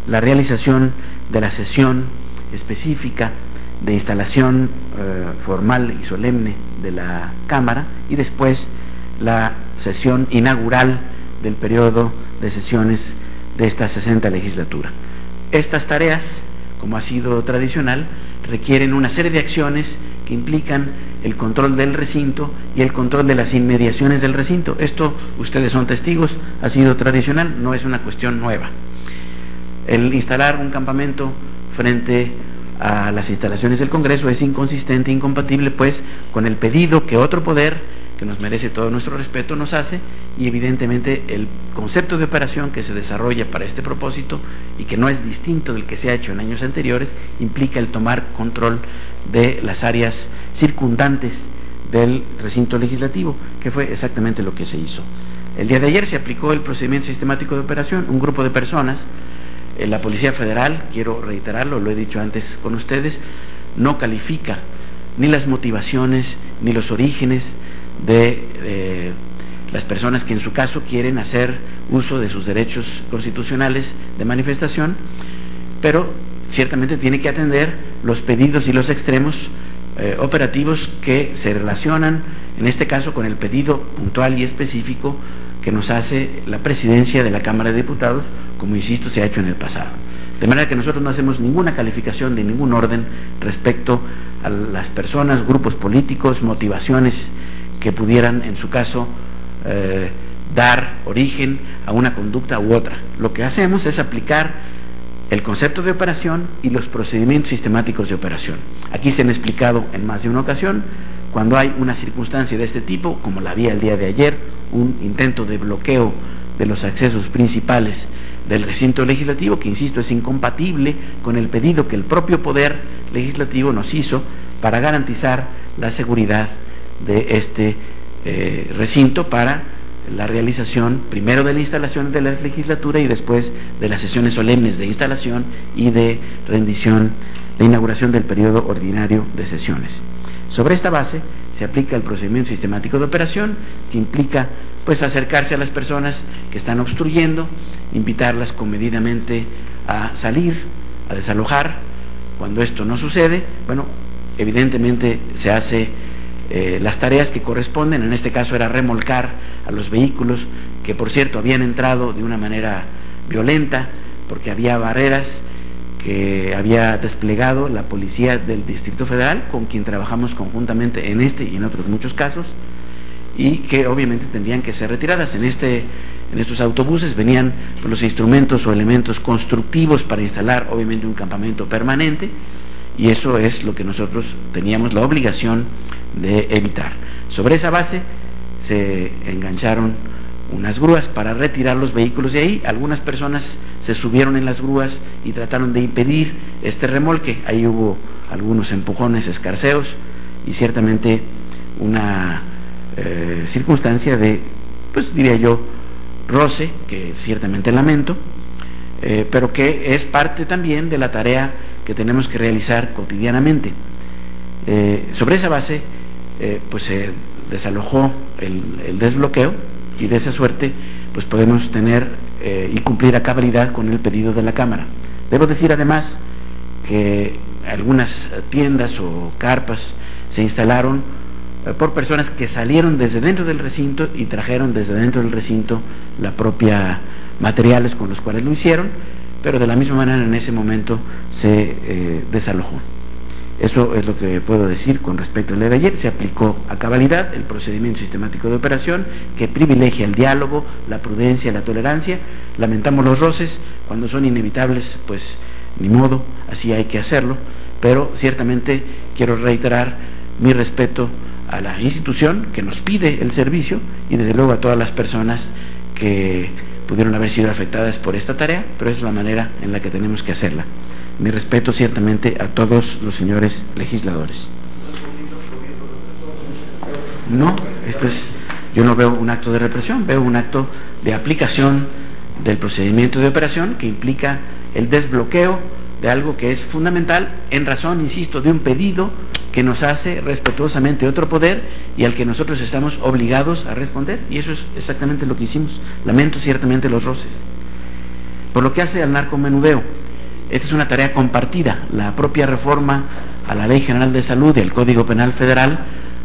B: la realización de la sesión específica de instalación formal y solemne de la Cámara, y después la sesión inaugural del periodo de sesiones de esta 60ª legislatura. Estas tareas, como ha sido tradicional, requieren una serie de acciones que implican el control del recinto y el control de las inmediaciones del recinto. Esto, ustedes son testigos, ha sido tradicional, no es una cuestión nueva. El instalar un campamento frente a las instalaciones del Congreso es inconsistente, incompatible pues con el pedido que otro poder, que nos merece todo nuestro respeto, nos hace, y evidentemente el concepto de operación que se desarrolla para este propósito, y que no es distinto del que se ha hecho en años anteriores, implica el tomar control de las áreas circundantes del recinto legislativo, que fue exactamente lo que se hizo. El día de ayer se aplicó el procedimiento sistemático de operación. Un grupo de personas, la Policía Federal, quiero reiterarlo, lo he dicho antes con ustedes, no califica ni las motivaciones ni los orígenes de las personas que en su caso quieren hacer uso de sus derechos constitucionales de manifestación, pero ciertamente tiene que atender los pedidos y los extremos operativos que se relacionan, en este caso, con el pedido puntual y específico que nos hace la presidencia de la Cámara de Diputados, como insisto, se ha hecho en el pasado. De manera que nosotros no hacemos ninguna calificación de ningún orden respecto a las personas, grupos políticos, motivaciones que pudieran, en su caso, dar origen a una conducta u otra. Lo que hacemos es aplicar el concepto de operación y los procedimientos sistemáticos de operación. Aquí se han explicado en más de una ocasión, cuando hay una circunstancia de este tipo, como la había el día de ayer, un intento de bloqueo de los accesos principales del recinto legislativo, que insisto es incompatible con el pedido que el propio Poder Legislativo nos hizo para garantizar la seguridad de este recinto para la realización primero de la instalación de la legislatura y después de las sesiones solemnes de instalación y de rendición, de inauguración del periodo ordinario de sesiones. Sobre esta base se aplica el procedimiento sistemático de operación, que implica pues acercarse a las personas que están obstruyendo, invitarlas comedidamente a salir, a desalojar. Cuando esto no sucede, bueno, evidentemente se hace las tareas que corresponden. En este caso era remolcar a los vehículos que, por cierto, habían entrado de una manera violenta, porque había barreras que había desplegado la Policía del Distrito Federal, con quien trabajamos conjuntamente en este y en otros muchos casos, y que obviamente tendrían que ser retiradas. En estos autobuses venían los instrumentos o elementos constructivos para instalar obviamente un campamento permanente, y eso es lo que nosotros teníamos la obligación de evitar. Sobre esa base se engancharon unas grúas para retirar los vehículos de ahí. Algunas personas se subieron en las grúas y trataron de impedir este remolque. Ahí hubo algunos empujones, escarceos y ciertamente una circunstancia de, pues diría yo, roce, que ciertamente lamento, pero que es parte también de la tarea que tenemos que realizar cotidianamente. Sobre esa base, pues se desalojó el desbloqueo, y de esa suerte pues podemos tener y cumplir a cabalidad con el pedido de la Cámara. Debo decir además que algunas tiendas o carpas se instalaron por personas que salieron desde dentro del recinto y trajeron desde dentro del recinto la propia materiales con los cuales lo hicieron, pero de la misma manera en ese momento se desalojó. Eso es lo que puedo decir con respecto al día de ayer. Se aplicó a cabalidad el procedimiento sistemático de operación que privilegia el diálogo, la prudencia, la tolerancia. Lamentamos los roces, cuando son inevitables, pues ni modo, así hay que hacerlo, pero ciertamente quiero reiterar mi respeto a la institución que nos pide el servicio y desde luego a todas las personas que pudieron haber sido afectadas por esta tarea, pero es la manera en la que tenemos que hacerla. Mi respeto ciertamente a todos los señores legisladores. No, yo no veo un acto de represión, veo un acto de aplicación del procedimiento de operación que implica el desbloqueo de algo que es fundamental en razón, insisto, de un pedido que nos hace respetuosamente otro poder y al que nosotros estamos obligados a responder, y eso es exactamente lo que hicimos. Lamento ciertamente los roces. Por lo que hace al narcomenudeo, esta es una tarea compartida. La propia reforma a la Ley General de Salud y al Código Penal Federal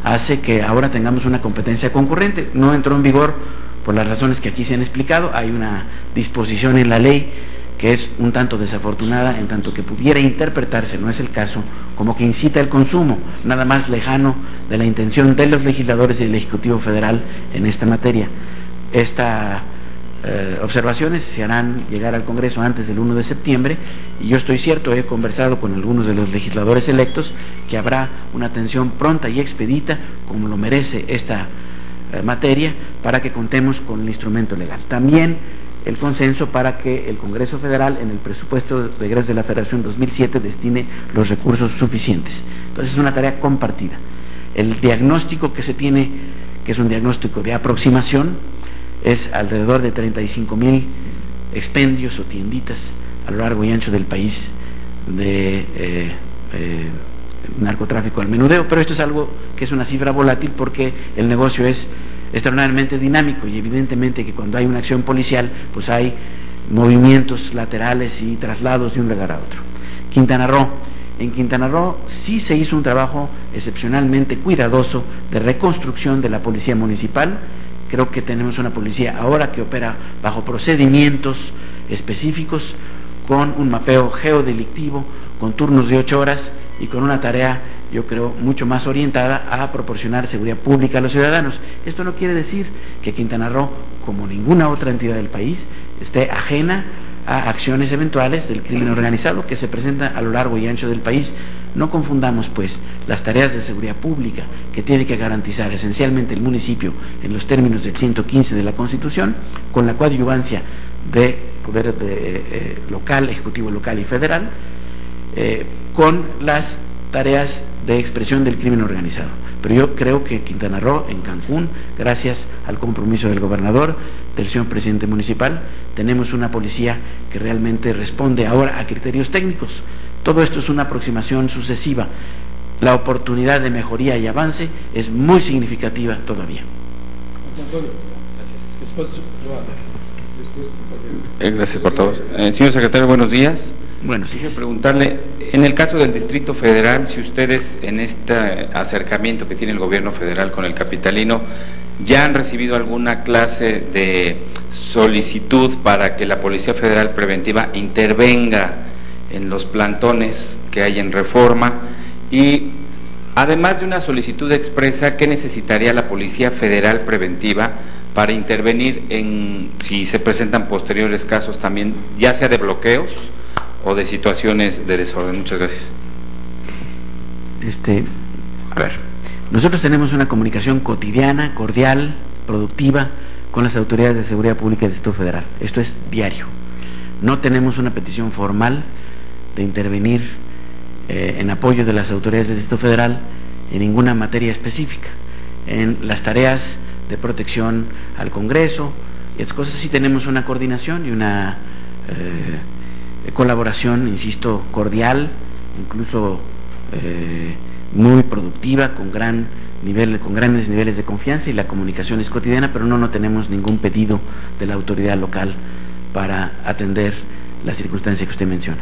B: hace que ahora tengamos una competencia concurrente. No entró en vigor por las razones que aquí se han explicado. Hay una disposición en la ley que es un tanto desafortunada, en tanto que pudiera interpretarse, no es el caso, como que incita el consumo, nada más lejano de la intención de los legisladores y del Ejecutivo Federal en esta materia. Estas observaciones se harán llegar al Congreso antes del 1 de septiembre y yo estoy cierto, he conversado con algunos de los legisladores electos, que habrá una atención pronta y expedita, como lo merece esta materia, para que contemos con el instrumento legal. También el consenso para que el Congreso Federal en el presupuesto de egresos de la Federación 2007 destine los recursos suficientes. Entonces es una tarea compartida. El diagnóstico que se tiene, que es un diagnóstico de aproximación, es alrededor de 35,000 expendios o tienditas a lo largo y ancho del país de narcotráfico al menudeo, pero esto es algo que es una cifra volátil porque el negocio es extraordinariamente dinámico y evidentemente que cuando hay una acción policial pues hay movimientos laterales y traslados de un lugar a otro. Quintana Roo. En Quintana Roo sí se hizo un trabajo excepcionalmente cuidadoso de reconstrucción de la policía municipal. Creo que tenemos una policía ahora que opera bajo procedimientos específicos, con un mapeo geodelictivo, con turnos de 8 horas y con una tarea, yo creo, mucho más orientada a proporcionar seguridad pública a los ciudadanos. Esto no quiere decir que Quintana Roo, como ninguna otra entidad del país, esté ajena a acciones eventuales del crimen organizado que se presenta a lo largo y ancho del país. No confundamos, pues, las tareas de seguridad pública que tiene que garantizar esencialmente el municipio en los términos del 115 de la Constitución, con la coadyuvancia de poder local, ejecutivo local y federal, con las tareas de expresión del crimen organizado. Pero yo creo que Quintana Roo, en Cancún, gracias al compromiso del gobernador, del señor presidente municipal, tenemos una policía que realmente responde ahora a criterios técnicos. Todo esto es una aproximación sucesiva. La oportunidad de mejoría y avance es muy significativa todavía.
D: Gracias por todos. Señor secretario, buenos días.
B: Bueno, sí.
D: Quiero preguntarle, en el caso del Distrito Federal, si ustedes en este acercamiento que tiene el gobierno federal con el capitalino, ya han recibido alguna clase de solicitud para que la Policía Federal Preventiva intervenga en los plantones que hay en Reforma, y además de una solicitud expresa, ¿qué necesitaría la Policía Federal Preventiva para intervenir en, si se presentan posteriores casos también, ya sea de bloqueos o de situaciones de desorden? Muchas gracias.
B: A ver, nosotros tenemos una comunicación cotidiana, cordial, productiva con las autoridades de seguridad pública del Distrito Federal. Esto es diario. No tenemos una petición formal de intervenir en apoyo de las autoridades del Distrito Federal en ninguna materia específica. En las tareas de protección al Congreso y estas cosas sí tenemos una coordinación y una colaboración, insisto, cordial, incluso muy productiva, con grandes niveles de confianza, y la comunicación es cotidiana, pero no tenemos ningún pedido de la autoridad local para atender la circunstancia que usted menciona.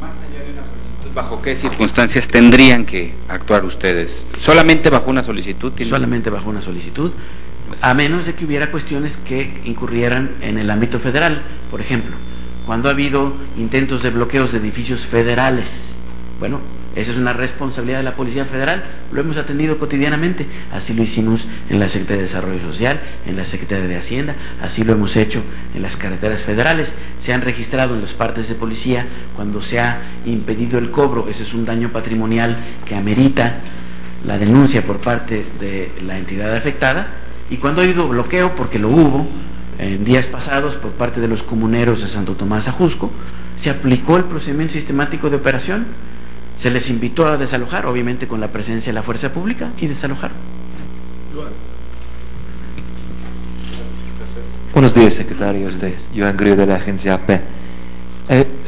D: Más allá de una solicitud, ¿bajo qué circunstancias tendrían que actuar ustedes? ¿Solamente bajo una solicitud?
B: Solamente bajo una solicitud, a menos de que hubiera cuestiones que incurrieran en el ámbito federal. Por ejemplo, cuando ha habido intentos de bloqueos de edificios federales, bueno, esa es una responsabilidad de la Policía Federal, lo hemos atendido cotidianamente, así lo hicimos en la Secretaría de Desarrollo Social, en la Secretaría de Hacienda, así lo hemos hecho en las carreteras federales. Se han registrado en los partes de policía cuando se ha impedido el cobro, ese es un daño patrimonial que amerita la denuncia por parte de la entidad afectada, y cuando ha habido bloqueo, porque lo hubo en días pasados por parte de los comuneros de Santo Tomás Ajusco, se aplicó el procedimiento sistemático de operación. Se les invitó a desalojar, obviamente con la presencia de la fuerza pública, y desalojaron.
E: Buenos días, secretario. Joan Grillo, de la agencia AP.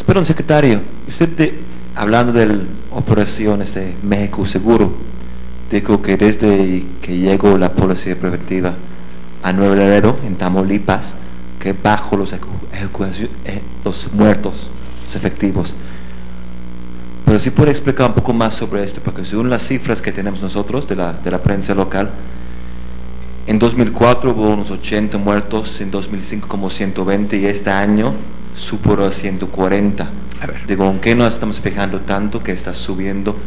E: Perdón, secretario, usted hablando de operaciones de México Seguro, dijo que desde que llegó la policía preventiva a Nuevo Laredo, en Tamaulipas, que bajo los muertos, los efectivos. Pero si puede explicar un poco más sobre esto, porque según las cifras que tenemos nosotros de la prensa local, en 2004 hubo unos 80 muertos, en 2005 como 120, y este año superó a 140. Digo, ¿en qué nos estamos fijando tanto que está subiendo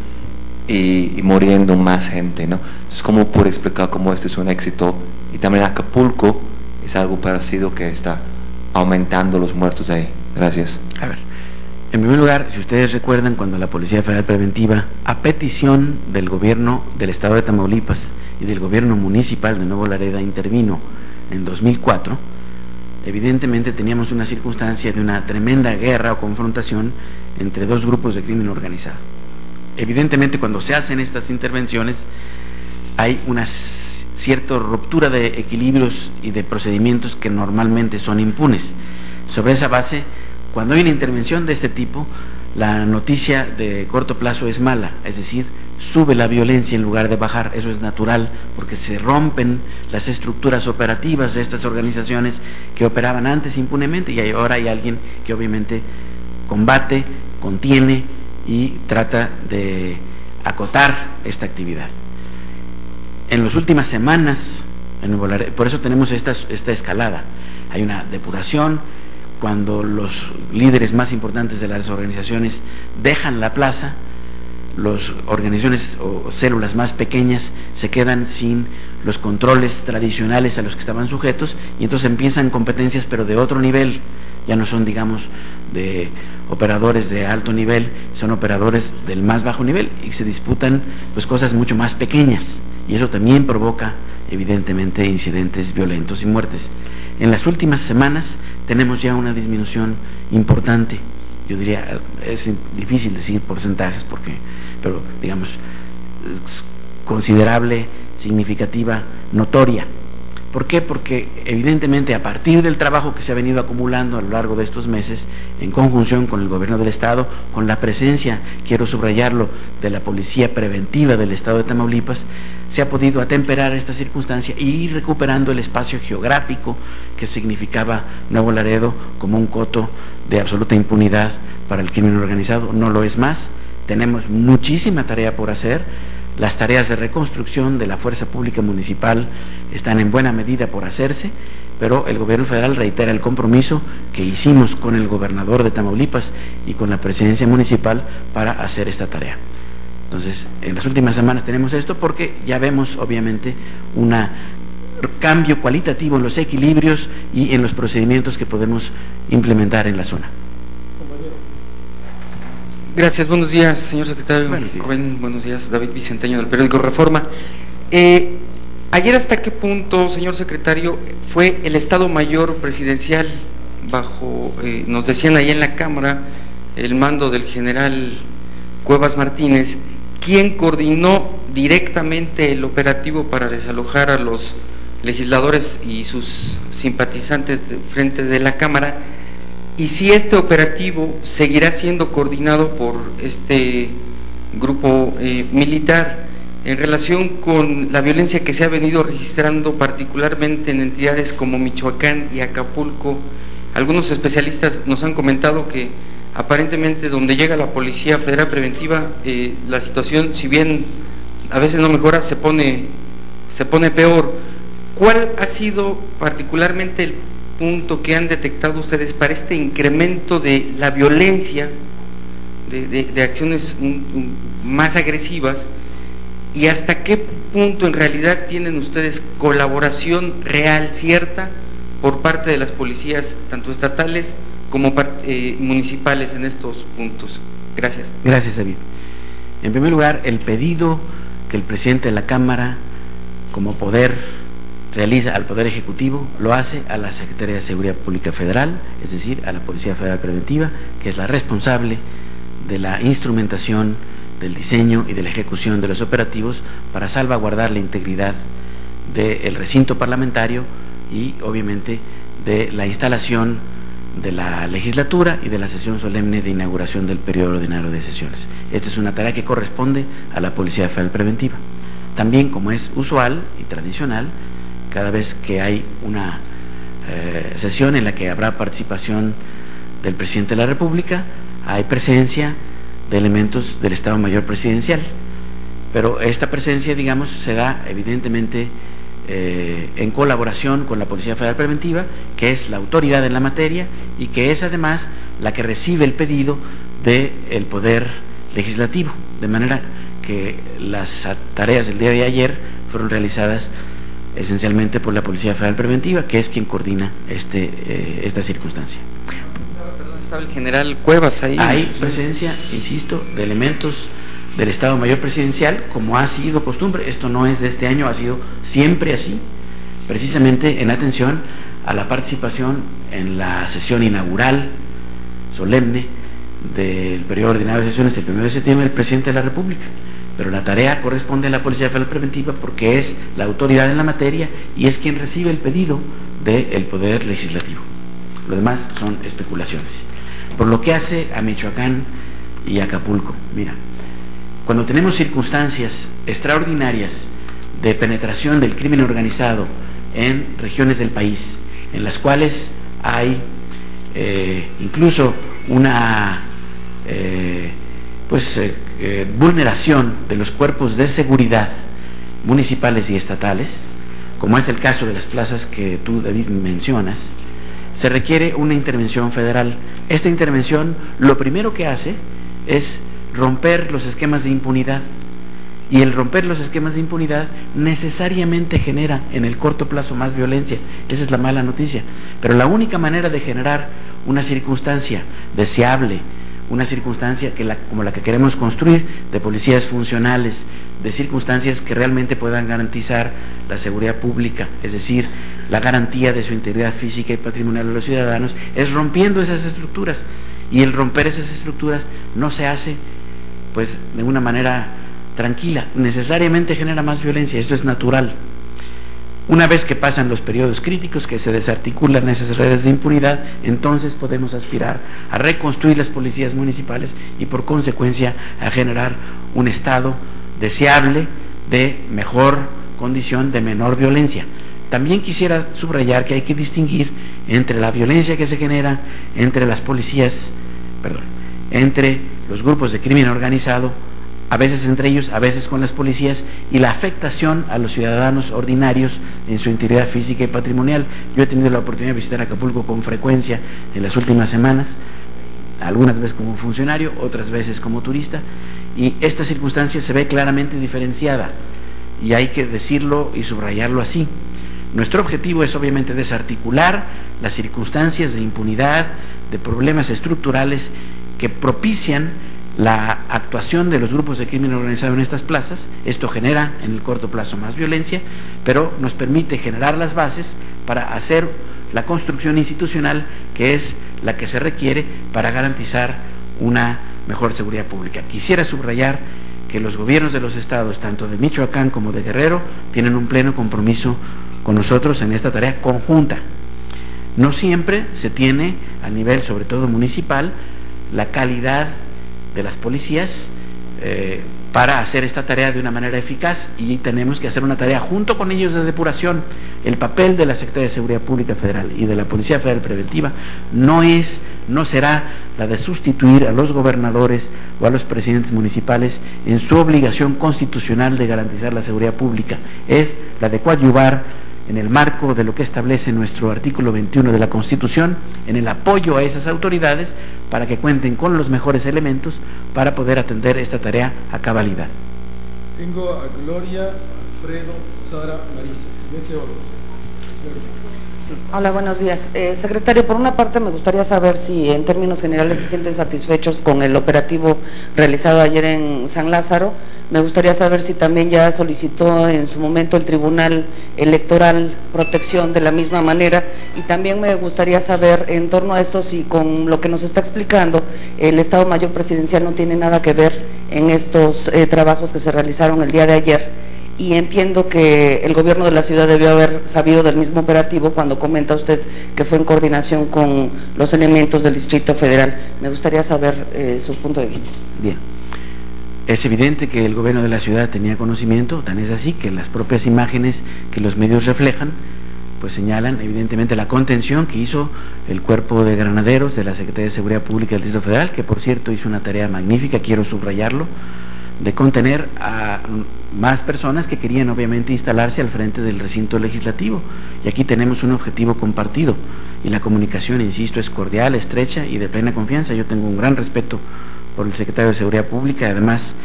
E: y muriendo más gente, ¿no? Entonces, ¿cómo puede explicar cómo este es un éxito? Y también Acapulco es algo parecido, que está aumentando los muertos ahí. Gracias.
B: A ver, en primer lugar, si ustedes recuerdan, cuando la Policía Federal Preventiva, a petición del gobierno del estado de Tamaulipas y del gobierno municipal de Nuevo Laredo, intervino en 2004, evidentemente teníamos una circunstancia de una tremenda guerra o confrontación entre dos grupos de crimen organizado. Evidentemente, cuando se hacen estas intervenciones, hay una cierta ruptura de equilibrios y de procedimientos que normalmente son impunes. Sobre esa base, cuando hay una intervención de este tipo, la noticia de corto plazo es mala, es decir, sube la violencia en lugar de bajar. Eso es natural, porque se rompen las estructuras operativas de estas organizaciones que operaban antes impunemente, y ahora hay alguien que obviamente combate, contiene y trata de acotar esta actividad. En las últimas semanas, por eso tenemos esta escalada, hay una depuración. Cuando los líderes más importantes de las organizaciones dejan la plaza, las organizaciones o células más pequeñas se quedan sin los controles tradicionales a los que estaban sujetos, y entonces empiezan competencias, pero de otro nivel. Ya no son, digamos, de operadores de alto nivel, son operadores del más bajo nivel, y se disputan pues cosas mucho más pequeñas, y eso también provoca evidentemente incidentes violentos y muertes. En las últimas semanas tenemos ya una disminución importante, yo diría, es difícil decir porcentajes pero digamos considerable, significativa, notoria. ¿Por qué? Porque evidentemente, a partir del trabajo que se ha venido acumulando a lo largo de estos meses, en conjunción con el gobierno del estado, con la presencia, quiero subrayarlo, de la Policía Preventiva del estado de Tamaulipas, se ha podido atemperar esta circunstancia y ir recuperando el espacio geográfico que significaba Nuevo Laredo como un coto de absoluta impunidad para el crimen organizado. No lo es más. Tenemos muchísima tarea por hacer. Las tareas de reconstrucción de la fuerza pública municipal están en buena medida por hacerse, pero el gobierno federal reitera el compromiso que hicimos con el gobernador de Tamaulipas y con la presidencia municipal para hacer esta tarea. Entonces, en las últimas semanas tenemos esto, porque ya vemos obviamente un cambio cualitativo en los equilibrios y en los procedimientos que podemos implementar en la zona.
F: Gracias, buenos días, señor secretario.
B: Buenos días.
F: Buenos días, David Vicenteño, del periódico Reforma. Ayer, ¿hasta qué punto, señor secretario, fue el Estado Mayor Presidencial bajo, nos decían ahí en la Cámara, el mando del general Cuevas Martínez, quien coordinó directamente el operativo para desalojar a los legisladores y sus simpatizantes frente de la Cámara, y si este operativo seguirá siendo coordinado por este grupo militar en relación con la violencia que se ha venido registrando particularmente en entidades como Michoacán y Acapulco. Algunos especialistas nos han comentado que aparentemente donde llega la Policía Federal Preventiva, la situación, si bien a veces no mejora, se pone peor. ¿Cuál ha sido particularmente el punto que han detectado ustedes para este incremento de la violencia, de acciones más agresivas, y hasta qué punto en realidad tienen ustedes colaboración real, cierta, por parte de las policías, tanto estatales como municipales en estos puntos? Gracias.
B: Gracias, David. En primer lugar, el pedido que el presidente de la Cámara, como poder, realiza al Poder Ejecutivo, lo hace a la Secretaría de Seguridad Pública Federal, es decir, a la Policía Federal Preventiva, que es la responsable de la instrumentación, del diseño y de la ejecución de los operativos para salvaguardar la integridad del recinto parlamentario y, obviamente, de la instalación de la legislatura y de la sesión solemne de inauguración del periodo ordinario de sesiones. Esta es una tarea que corresponde a la Policía Federal Preventiva. También, como es usual y tradicional, cada vez que hay una sesión en la que habrá participación del Presidente de la República, hay presencia de elementos del Estado Mayor Presidencial, pero esta presencia, digamos, se da evidentemente en colaboración con la Policía Federal Preventiva, que es la autoridad en la materia y que es además la que recibe el pedido del Poder Legislativo, de manera que las tareas del día de ayer fueron realizadas esencialmente por la Policía Federal Preventiva, que es quien coordina esta circunstancia.
F: ¿Estaba el general Cuevas ahí?
B: Hay presencia, insisto, de elementos del Estado Mayor Presidencial, como ha sido costumbre. Esto no es de este año, ha sido siempre así, precisamente en atención a la participación en la sesión inaugural solemne del periodo ordinario de sesiones del 1 de septiembre del Presidente de la República. Pero la tarea corresponde a la Policía Federal Preventiva porque es la autoridad en la materia y es quien recibe el pedido del Poder Legislativo. Lo demás son especulaciones. Por lo que hace a Michoacán y Acapulco, mira, cuando tenemos circunstancias extraordinarias de penetración del crimen organizado en regiones del país, en las cuales hay incluso una vulneración de los cuerpos de seguridad municipales y estatales, como es el caso de las plazas que tú, David, mencionas, se requiere una intervención federal. Esta intervención lo primero que hace es romper los esquemas de impunidad, y el romper los esquemas de impunidad necesariamente genera en el corto plazo más violencia. Esa es la mala noticia, pero la única manera de generar una circunstancia deseable, una circunstancia como la que queremos construir, de policías funcionales, de circunstancias que realmente puedan garantizar la seguridad pública, es decir, la garantía de su integridad física y patrimonial de los ciudadanos, es rompiendo esas estructuras, y el romper esas estructuras no se hace pues de una manera tranquila, necesariamente genera más violencia, esto es natural. Una vez que pasan los periodos críticos, que se desarticulan esas redes de impunidad, entonces podemos aspirar a reconstruir las policías municipales y por consecuencia a generar un estado deseable de mejor condición, de menor violencia. También quisiera subrayar que hay que distinguir entre la violencia que se genera entre las policías, entre los grupos de crimen organizado, a veces entre ellos, a veces con las policías, y la afectación a los ciudadanos ordinarios en su integridad física y patrimonial. Yo he tenido la oportunidad de visitar Acapulco con frecuencia en las últimas semanas, algunas veces como funcionario, otras veces como turista, y esta circunstancia se ve claramente diferenciada, y hay que decirlo y subrayarlo así. Nuestro objetivo es obviamente desarticular las circunstancias de impunidad, de problemas estructurales que propician la actuación de los grupos de crimen organizado en estas plazas. Esto genera en el corto plazo más violencia, pero nos permite generar las bases para hacer la construcción institucional que es la que se requiere para garantizar una mejor seguridad pública. Quisiera subrayar que los gobiernos de los estados, tanto de Michoacán como de Guerrero, tienen un pleno compromiso con nosotros en esta tarea conjunta. No siempre se tiene, a nivel sobre todo municipal, la calidad de las policías para hacer esta tarea de una manera eficaz, y tenemos que hacer una tarea junto con ellos de depuración. El papel de la Secretaría de Seguridad Pública Federal y de la Policía Federal Preventiva no será la de sustituir a los gobernadores o a los presidentes municipales en su obligación constitucional de garantizar la seguridad pública, es la de coadyuvar en el marco de lo que establece nuestro artículo 21 de la Constitución, en el apoyo a esas autoridades para que cuenten con los mejores elementos para poder atender esta tarea a cabalidad.
A: Tengo a Gloria, Alfredo, Sara, Marisa, en ese orden.
G: Sí. Hola, buenos días. Secretario, por una parte me gustaría saber si en términos generales se sienten satisfechos con el operativo realizado ayer en San Lázaro. Me gustaría saber si también ya solicitó en su momento el Tribunal Electoral protección de la misma manera, y también me gustaría saber en torno a esto si con lo que nos está explicando el Estado Mayor Presidencial no tiene nada que ver en estos trabajos que se realizaron el día de ayer. Y entiendo que el gobierno de la ciudad debió haber sabido del mismo operativo cuando comenta usted que fue en coordinación con los elementos del Distrito Federal. Me gustaría saber su punto de vista.
B: Bien, es evidente que el gobierno de la ciudad tenía conocimiento, tan es así que las propias imágenes que los medios reflejan pues señalan evidentemente la contención que hizo el cuerpo de granaderos de la Secretaría de Seguridad Pública del Distrito Federal, que por cierto hizo una tarea magnífica, quiero subrayarlo, de contener a más personas que querían obviamente instalarse al frente del recinto legislativo, y aquí tenemos un objetivo compartido, y la comunicación, insisto, es cordial, estrecha y de plena confianza. Yo tengo un gran respeto por el secretario de Seguridad Pública, además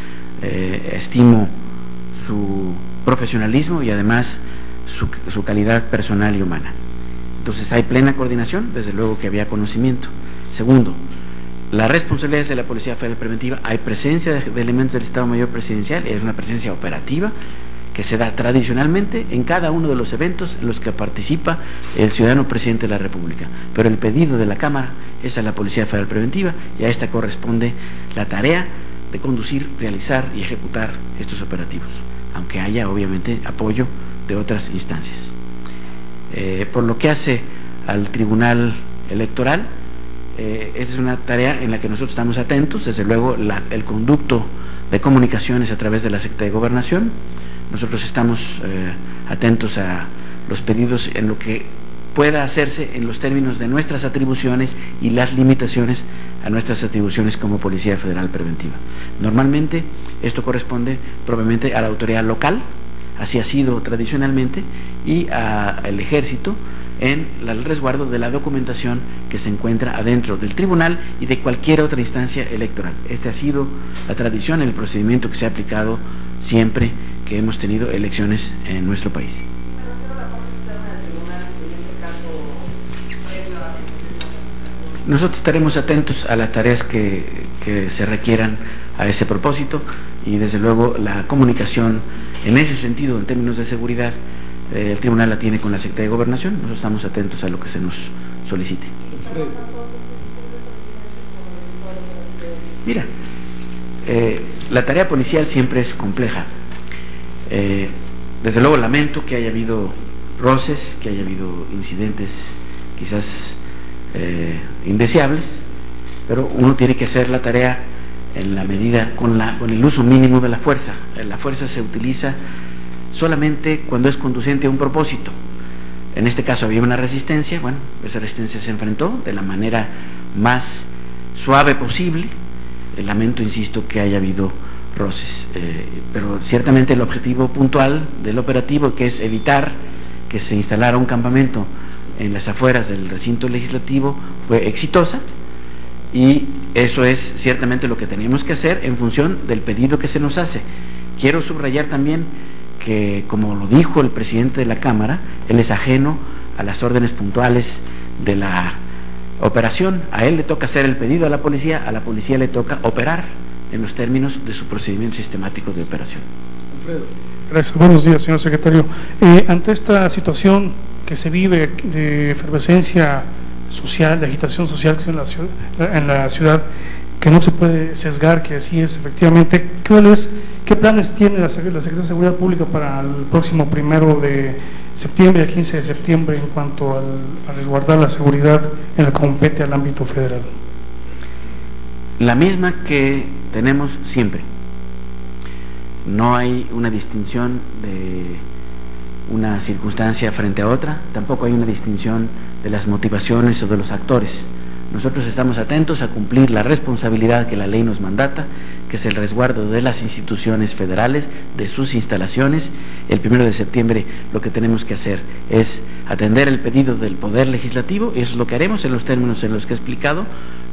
B: estimo su profesionalismo y además su calidad personal y humana. Entonces hay plena coordinación, desde luego que había conocimiento. Segundo, la responsabilidad es de la Policía Federal Preventiva. Hay presencia de elementos del Estado Mayor Presidencial, es una presencia operativa que se da tradicionalmente en cada uno de los eventos en los que participa el ciudadano presidente de la República, pero el pedido de la Cámara es a la Policía Federal Preventiva, y a esta corresponde la tarea de conducir, realizar y ejecutar estos operativos, aunque haya obviamente apoyo de otras instancias. Por lo que hace al Tribunal Electoral, esta es una tarea en la que nosotros estamos atentos. Desde luego el conducto de comunicaciones a través de la Secretaría de Gobernación, nosotros estamos atentos a los pedidos en lo que pueda hacerse en los términos de nuestras atribuciones y las limitaciones a nuestras atribuciones como Policía Federal Preventiva. Normalmente esto corresponde propiamente a la autoridad local, así ha sido tradicionalmente, y al Ejército en el resguardo de la documentación que se encuentra adentro del tribunal y de cualquier otra instancia electoral. Esta ha sido la tradición, el procedimiento que se ha aplicado siempre que hemos tenido elecciones en nuestro país. Nosotros estaremos atentos a las tareas que se requieran a ese propósito, y desde luego la comunicación en ese sentido, en términos de seguridad, el tribunal la tiene con la Secretaría de Gobernación. Nosotros estamos atentos a lo que se nos solicite. Mira, la tarea policial siempre es compleja. Desde luego lamento que haya habido roces, que haya habido incidentes quizás indeseables, pero uno tiene que hacer la tarea en la medida, con el uso mínimo de la fuerza. La fuerza se utiliza solamente cuando es conducente a un propósito. En este caso había una resistencia, bueno, esa resistencia se enfrentó de la manera más suave posible. Lamento, insisto, que haya habido roces, pero ciertamente el objetivo puntual del operativo, que es evitar que se instalara un campamento en las afueras del recinto legislativo, fue exitosa, y eso es ciertamente lo que teníamos que hacer en función del pedido que se nos hace. Quiero subrayar también que, como lo dijo el presidente de la Cámara, él es ajeno a las órdenes puntuales de la operación. A él le toca hacer el pedido a la policía le toca operar en los términos de su procedimiento sistemático de operación.
A: Alfredo.
H: Gracias. Buenos días, señor secretario. Ante esta situación que se vive de efervescencia social, de agitación social en la ciudad, que no se puede sesgar, que así es efectivamente, ¿qué planes tiene la Secretaría de Seguridad Pública para el próximo 1 de septiembre y el 15 de septiembre en cuanto a resguardar la seguridad en lo que compete al ámbito federal?
B: La misma que tenemos siempre. No hay una distinción de una circunstancia frente a otra, tampoco hay una distinción de las motivaciones o de los actores. Nosotros estamos atentos a cumplir la responsabilidad que la ley nos mandata, que es el resguardo de las instituciones federales, de sus instalaciones. El 1 de septiembre lo que tenemos que hacer es atender el pedido del Poder Legislativo, y eso es lo que haremos en los términos en los que he explicado.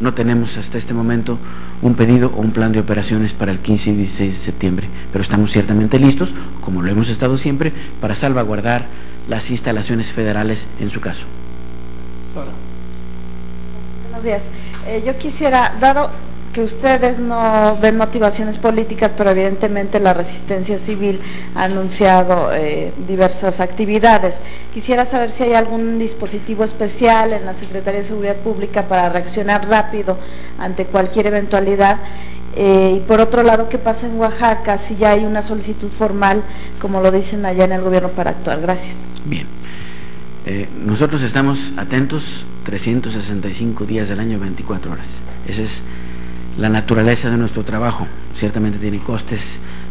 B: No tenemos hasta este momento un pedido o un plan de operaciones para el 15 y 16 de septiembre, pero estamos ciertamente listos, como lo hemos estado siempre, para salvaguardar las instalaciones federales en su caso.
A: Sara.
I: Buenos días. Yo quisiera, dado que ustedes no ven motivaciones políticas, pero evidentemente la Resistencia Civil ha anunciado diversas actividades, quisiera saber si hay algún dispositivo especial en la Secretaría de Seguridad Pública para reaccionar rápido ante cualquier eventualidad. Y por otro lado, ¿qué pasa en Oaxaca si ya hay una solicitud formal, como lo dicen allá en el gobierno, para actuar? Gracias.
B: Bien. Nosotros estamos atentos 365 días del año, 24 horas. Esa es la naturaleza de nuestro trabajo. Ciertamente tiene costes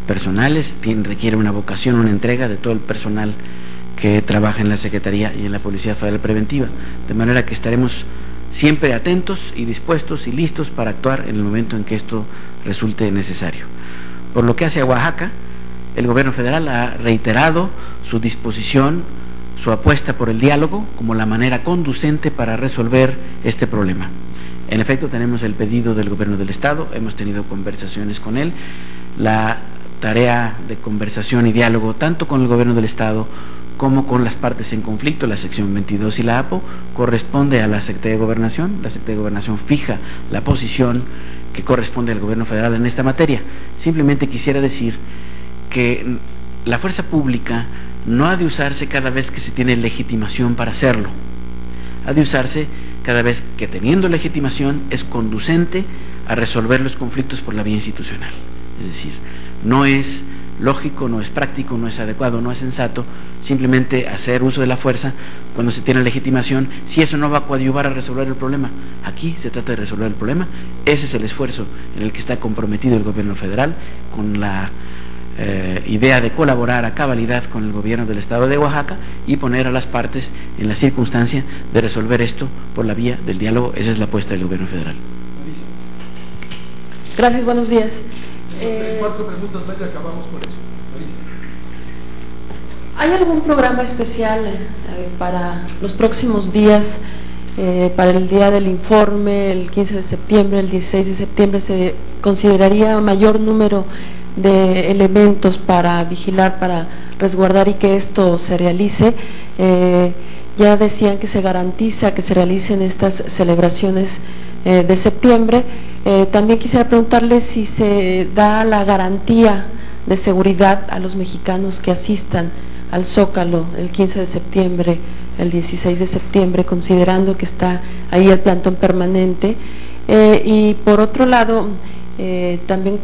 B: personales, requiere una vocación, una entrega de todo el personal que trabaja en la Secretaría y en la Policía Federal Preventiva, de manera que estaremos siempre atentos y dispuestos y listos para actuar en el momento en que esto resulte necesario. Por lo que hace a Oaxaca, el gobierno federal ha reiterado su disposición, su apuesta por el diálogo como la manera conducente para resolver este problema. En efecto, tenemos el pedido del gobierno del Estado, hemos tenido conversaciones con él. La tarea de conversación y diálogo tanto con el gobierno del Estado como con las partes en conflicto, la sección 22 y la APO, corresponde a la Secretaría de Gobernación. La Secretaría de Gobernación fija la posición que corresponde al gobierno federal en esta materia. Simplemente quisiera decir que la fuerza pública no ha de usarse cada vez que se tiene legitimación para hacerlo. Ha de usarse cada vez que, teniendo legitimación, es conducente a resolver los conflictos por la vía institucional. Es decir, no es lógico, no es práctico, no es adecuado, no es sensato simplemente hacer uso de la fuerza cuando se tiene legitimación, si eso no va a coadyuvar a resolver el problema. Aquí se trata de resolver el problema. Ese es el esfuerzo en el que está comprometido el gobierno federal, con la idea de colaborar a cabalidad con el gobierno del Estado de Oaxaca y poner a las partes en la circunstancia de resolver esto por la vía del diálogo. Esa es la apuesta del gobierno federal.
J: Gracias, buenos días.
A: 4 preguntas más y acabamos con eso.
J: ¿Hay algún programa especial para los próximos días, para el día del informe, el 15 de septiembre, el 16 de septiembre? ¿Se consideraría mayor número de elementos para vigilar, para resguardar y que esto se realice? Ya decían que se garantiza que se realicen estas celebraciones de septiembre. También quisiera preguntarle si se da la garantía de seguridad a los mexicanos que asistan al Zócalo el 15 de septiembre, el 16 de septiembre, considerando que está ahí el plantón permanente. Y por otro lado, también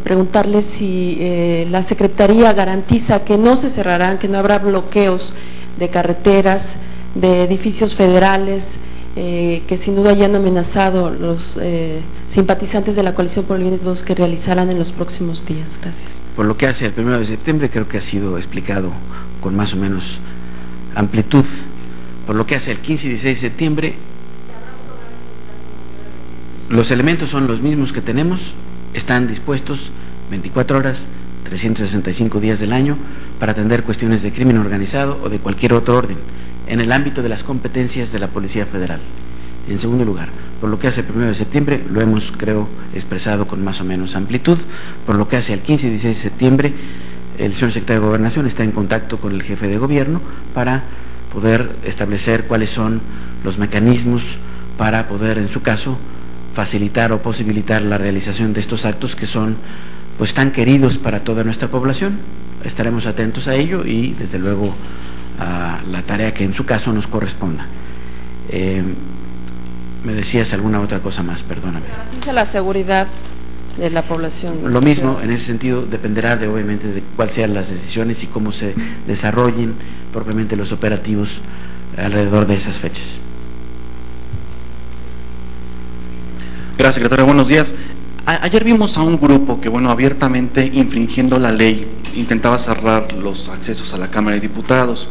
J: preguntarle si la Secretaría garantiza que no se cerrarán, que no habrá bloqueos de carreteras, de edificios federales, que sin duda ya han amenazado los simpatizantes de la Coalición por el Bien de Todos que realizarán en los próximos días. Gracias.
B: Por lo que hace al 1 de septiembre, creo que ha sido explicado con más o menos amplitud. Por lo que hace el 15 y 16 de septiembre, los elementos son los mismos que tenemos, están dispuestos 24 horas, 365 días del año para atender cuestiones de crimen organizado o de cualquier otro orden, en el ámbito de las competencias de la Policía Federal. En segundo lugar, por lo que hace el 1 de septiembre, lo hemos, creo, expresado con más o menos amplitud. Por lo que hace al 15 y 16 de septiembre, el señor secretario de Gobernación está en contacto con el jefe de gobierno para poder establecer cuáles son los mecanismos para poder, en su caso, facilitar o posibilitar la realización de estos actos que son pues tan queridos para toda nuestra población. Estaremos atentos a ello y desde luego a la tarea que en su caso nos corresponda. Me decías alguna otra cosa más, perdóname.
J: ¿Garantiza la seguridad de la población?
B: Lo mismo, en ese sentido, dependerá obviamente de cuáles sean las decisiones y cómo se desarrollen propiamente los operativos alrededor de esas fechas.
K: Gracias, secretario. Buenos días. Ayer vimos a un grupo que, bueno, abiertamente infringiendo la ley, intentaba cerrar los accesos a la Cámara de Diputados.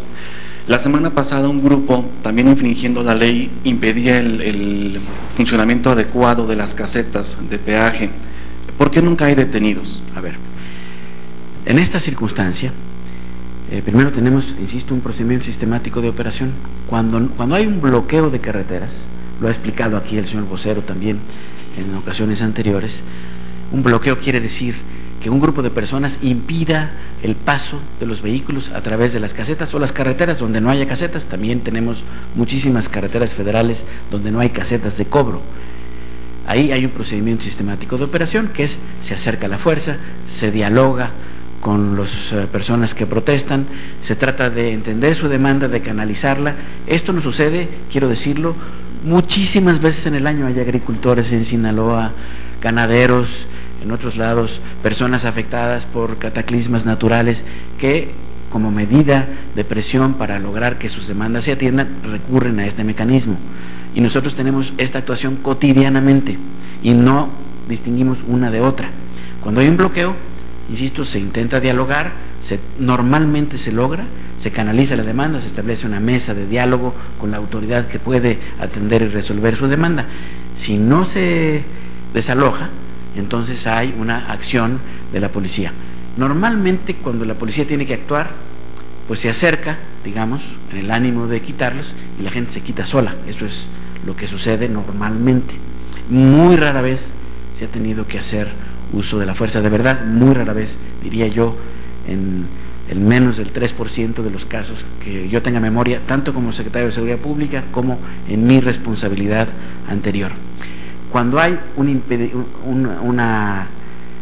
K: La semana pasada un grupo, también infringiendo la ley, impedía el funcionamiento adecuado de las casetas de peaje. ¿Por qué nunca hay detenidos?
B: A ver, en esta circunstancia, primero tenemos, insisto, un procedimiento sistemático de operación. Cuando hay un bloqueo de carreteras, lo ha explicado aquí el señor vocero también en ocasiones anteriores, un bloqueo quiere decir que un grupo de personas impida el paso de los vehículos a través de las casetas o las carreteras donde no haya casetas. También tenemos muchísimas carreteras federales donde no hay casetas de cobro. Ahí hay un procedimiento sistemático de operación que es, se acerca a la fuerza, se dialoga con las personas que protestan, se trata de entender su demanda, de canalizarla. Esto no sucede, quiero decirlo, muchísimas veces en el año. Hay agricultores en Sinaloa, ganaderos, en otros lados, personas afectadas por cataclismas naturales que, como medida de presión para lograr que sus demandas se atiendan, recurren a este mecanismo. Y nosotros tenemos esta actuación cotidianamente y no distinguimos una de otra. Cuando hay un bloqueo, insisto, se intenta dialogar, normalmente se logra, se canaliza la demanda, se establece una mesa de diálogo con la autoridad que puede atender y resolver su demanda. Si no se desaloja, entonces hay una acción de la policía. Normalmente cuando la policía tiene que actuar, pues se acerca, digamos, en el ánimo de quitarlos y la gente se quita sola. Eso es lo que sucede normalmente. Muy rara vez se ha tenido que hacer uso de la fuerza, de verdad, muy rara vez, diría yo, en el menos del 3% de los casos que yo tenga memoria, tanto como secretario de Seguridad Pública como en mi responsabilidad anterior. Cuando hay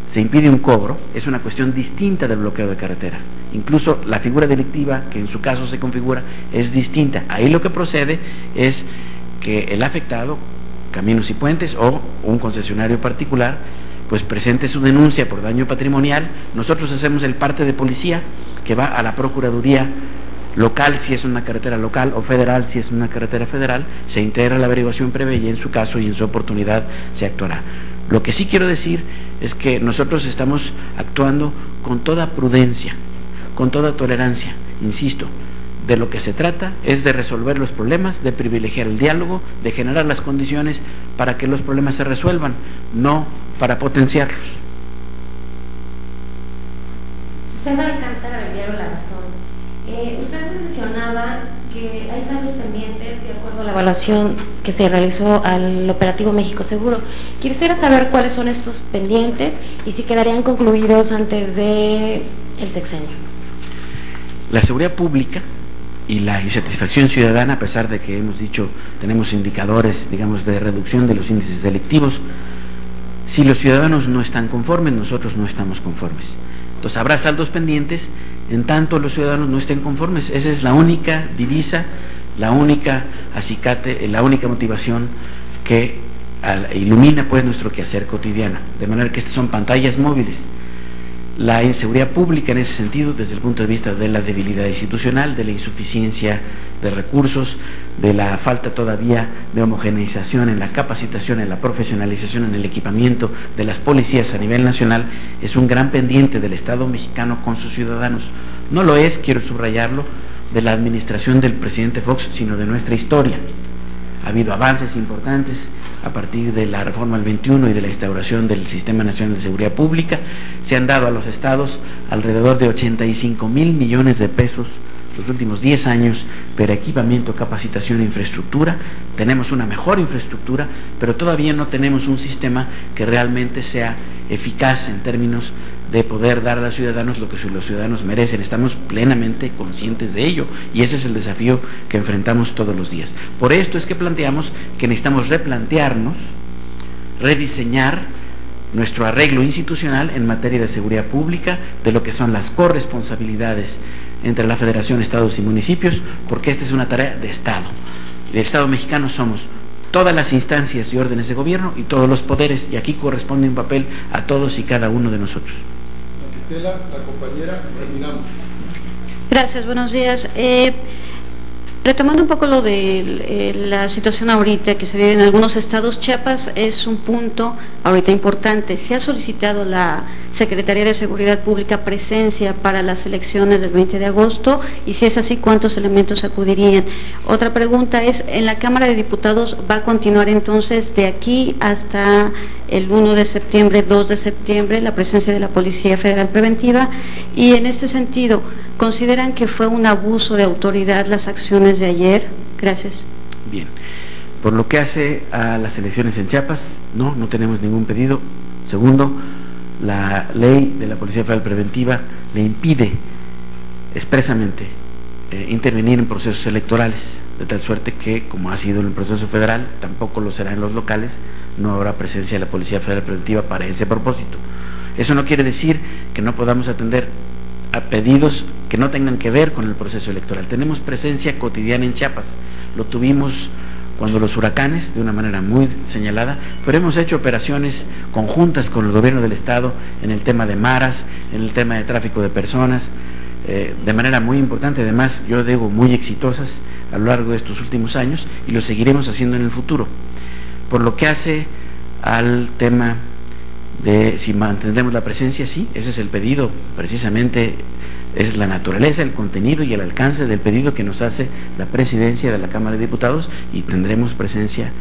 B: se impide un cobro, es una cuestión distinta del bloqueo de carretera. Incluso la figura delictiva que en su caso se configura es distinta. Ahí lo que procede es que el afectado, Caminos y Puentes o un concesionario particular, pues presente su denuncia por daño patrimonial. Nosotros hacemos el parte de policía que va a la Procuraduría local si es una carretera local o federal si es una carretera federal, se integra la averiguación previa y en su caso y en su oportunidad se actuará. Lo que sí quiero decir es que nosotros estamos actuando con toda prudencia, con toda tolerancia, insisto. De lo que se trata es de resolver los problemas, de privilegiar el diálogo, de generar las condiciones para que los problemas se resuelvan, no para potenciarlos.
L: Susana Alcántara, del diario La Razón. Usted mencionaba que hay saldos pendientes de acuerdo a la evaluación que se realizó al operativo México Seguro. Quisiera saber cuáles son estos pendientes y si quedarían concluidos antes del sexenio.
B: La seguridad pública y la insatisfacción ciudadana, a pesar de que hemos dicho, tenemos indicadores, digamos, de reducción de los índices delictivos, si los ciudadanos no están conformes, nosotros no estamos conformes. Entonces habrá saldos pendientes en tanto los ciudadanos no estén conformes. Esa es la única divisa, la única acicate, la única motivación que ilumina pues nuestro quehacer cotidiano. De manera que estas son pantallas móviles. La inseguridad pública en ese sentido, desde el punto de vista de la debilidad institucional, de la insuficiencia de recursos, de la falta todavía de homogeneización en la capacitación, en la profesionalización, en el equipamiento de las policías a nivel nacional, es un gran pendiente del Estado mexicano con sus ciudadanos. No lo es, quiero subrayarlo, de la administración del presidente Fox, sino de nuestra historia. Ha habido avances importantes a partir de la reforma del 21 y de la instauración del Sistema Nacional de Seguridad Pública. Se han dado a los estados alrededor de 85,000 millones de pesos los últimos 10 años para equipamiento, capacitación e infraestructura. Tenemos una mejor infraestructura, pero todavía no tenemos un sistema que realmente sea eficaz en términos de poder dar a los ciudadanos lo que los ciudadanos merecen. Estamos plenamente conscientes de ello y ese es el desafío que enfrentamos todos los días. Por esto es que planteamos que necesitamos replantearnos rediseñar nuestro arreglo institucional en materia de seguridad pública, de lo que son las corresponsabilidades entre la Federación, Estados y municipios, porque esta es una tarea de Estado. El Estado mexicano somos todas las instancias y órdenes de gobierno y todos los poderes, y aquí corresponde un papel a todos y cada uno de nosotros.
A: Estela, la compañera, terminamos.
M: Gracias, buenos días. Retomando un poco lo de la situación ahorita que se vive en algunos estados, Chiapas es un punto ahorita importante. Se ha solicitado la Secretaría de Seguridad Pública presencia para las elecciones del 20 de agosto, y si es así, ¿cuántos elementos acudirían? Otra pregunta es, ¿en la Cámara de Diputados va a continuar entonces de aquí hasta el 1 de septiembre, 2 de septiembre, la presencia de la Policía Federal Preventiva? Y en este sentido, ¿consideran que fue un abuso de autoridad las acciones de ayer? Gracias.
B: Bien. Por lo que hace a las elecciones en Chiapas, no tenemos ningún pedido. Segundo, la ley de la Policía Federal Preventiva le impide expresamente intervenir en procesos electorales, de tal suerte que, como ha sido en el proceso federal, tampoco lo será en los locales, no habrá presencia de la Policía Federal Preventiva para ese propósito. Eso no quiere decir que no podamos atender a pedidos que no tengan que ver con el proceso electoral. Tenemos presencia cotidiana en Chiapas, lo tuvimos cuando los huracanes, de una manera muy señalada, pero hemos hecho operaciones conjuntas con el gobierno del Estado en el tema de maras, en el tema de tráfico de personas, de manera muy importante, además yo digo muy exitosas a lo largo de estos últimos años, y lo seguiremos haciendo en el futuro. Por lo que hace al tema de si mantendremos la presencia, sí, ese es el pedido, precisamente es la naturaleza, el contenido y el alcance del pedido que nos hace la presidencia de la Cámara de Diputados, y tendremos presencia,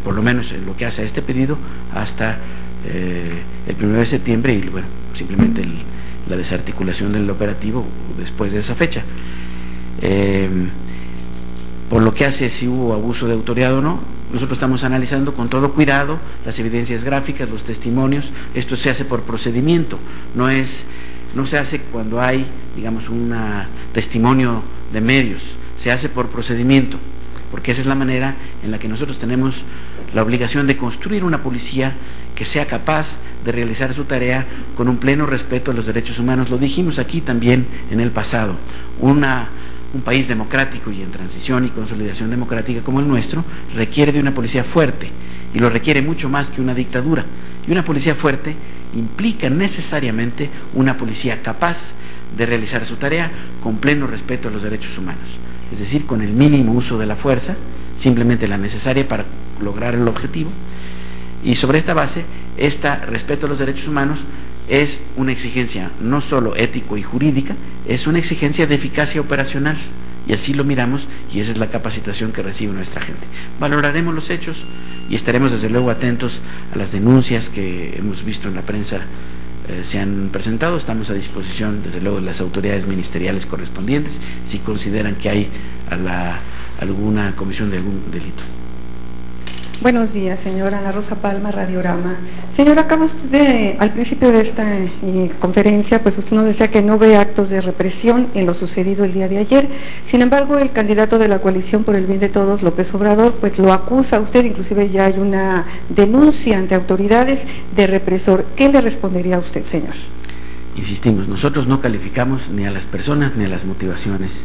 B: por lo menos en lo que hace a este pedido, hasta el 1 de septiembre, y bueno, simplemente la desarticulación del operativo después de esa fecha. Por lo que hace si hubo abuso de autoridad o no, nosotros estamos analizando con todo cuidado las evidencias gráficas, los testimonios. Esto se hace por procedimiento, no se hace cuando hay, digamos, un testimonio de medios, se hace por procedimiento, porque esa es la manera en la que nosotros tenemos la obligación de construir una policía que sea capaz de realizar su tarea con un pleno respeto a los derechos humanos. Lo dijimos aquí también en el pasado, un país democrático y en transición y consolidación democrática como el nuestro requiere de una policía fuerte, y lo requiere mucho más que una dictadura, y una policía fuerte implica necesariamente una policía capaz de realizar su tarea con pleno respeto a los derechos humanos, es decir, con el mínimo uso de la fuerza, simplemente la necesaria para lograr el objetivo. Y sobre esta base, respeto a los derechos humanos es una exigencia no solo ético y jurídica, es una exigencia de eficacia operacional, y así lo miramos, y esa es la capacitación que recibe nuestra gente. Valoraremos los hechos y estaremos desde luego atentos a las denuncias que hemos visto en la prensa se han presentado. Estamos a disposición desde luego de las autoridades ministeriales correspondientes si consideran que hay alguna comisión de algún delito.
N: Buenos días, señora Ana Rosa Palma, Radiorama. Señora, acaba usted al principio de esta conferencia, pues usted nos decía que no ve actos de represión en lo sucedido el día de ayer. Sin embargo, el candidato de la coalición por el bien de todos, López Obrador, pues lo acusa a usted, inclusive ya hay una denuncia ante autoridades de represor. ¿Qué le respondería a usted, señor?
B: Insistimos, nosotros no calificamos ni a las personas ni a las motivaciones,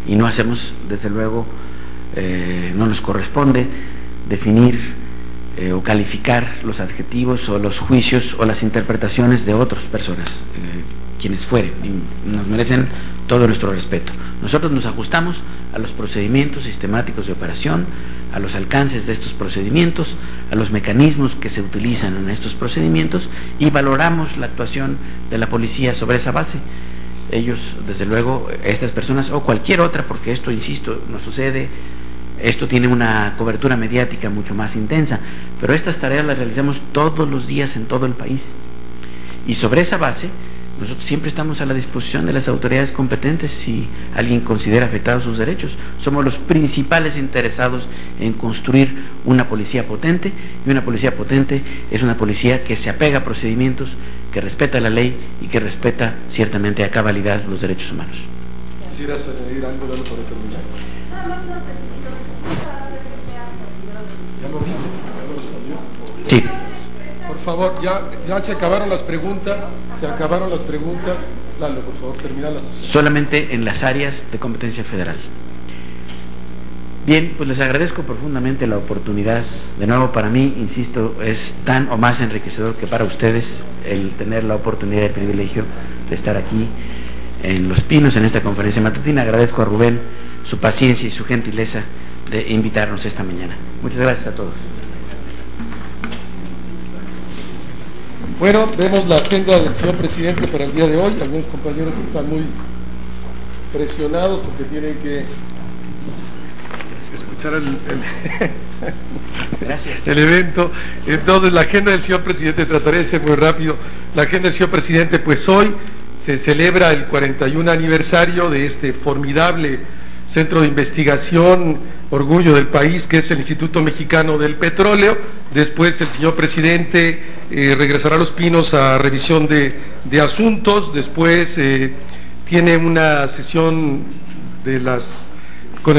B: y no hacemos, desde luego, no nos corresponde definir o calificar los adjetivos o los juicios o las interpretaciones de otras personas, quienes fueren, y nos merecen todo nuestro respeto. Nosotros nos ajustamos a los procedimientos sistemáticos de operación, a los alcances de estos procedimientos, a los mecanismos que se utilizan en estos procedimientos, y valoramos la actuación de la policía sobre esa base. Ellos, desde luego, estas personas o cualquier otra, porque esto, insisto, no sucede. Esto tiene una cobertura mediática mucho más intensa, pero estas tareas las realizamos todos los días en todo el país, y sobre esa base nosotros siempre estamos a la disposición de las autoridades competentes si alguien considera afectados sus derechos. Somos los principales interesados en construir una policía potente, y una policía potente es una policía que se apega a procedimientos, que respeta la ley y que respeta ciertamente a cabalidad los derechos humanos.
A: ¿Quisieras añadir algo, Lalo, para terminar?
L: Nada más una precisión.
A: Ya lo dijo, ya lo respondió.
B: Sí.
A: favor, ya se acabaron las preguntas, Lalo, por favor, termina la sesión.
B: Solamente en las áreas de competencia federal. Bien, pues les agradezco profundamente la oportunidad. De nuevo, para mí, insisto, es tan o más enriquecedor que para ustedes el tener la oportunidad y el privilegio de estar aquí en Los Pinos, en esta conferencia matutina. Agradezco a Rubén su paciencia y su gentileza de invitarnos esta mañana. Muchas gracias a todos.
A: Bueno, vemos la agenda del señor presidente para el día de hoy. Algunos compañeros están muy presionados porque tienen que escuchar el evento. Entonces, la agenda del señor presidente, trataré de ser muy rápido. La agenda del señor presidente, pues hoy se celebra el 41 aniversario de este formidable centro de investigación, orgullo del país, que es el Instituto Mexicano del Petróleo. Después el señor presidente regresará a Los Pinos a revisión de asuntos. Después tiene una sesión de con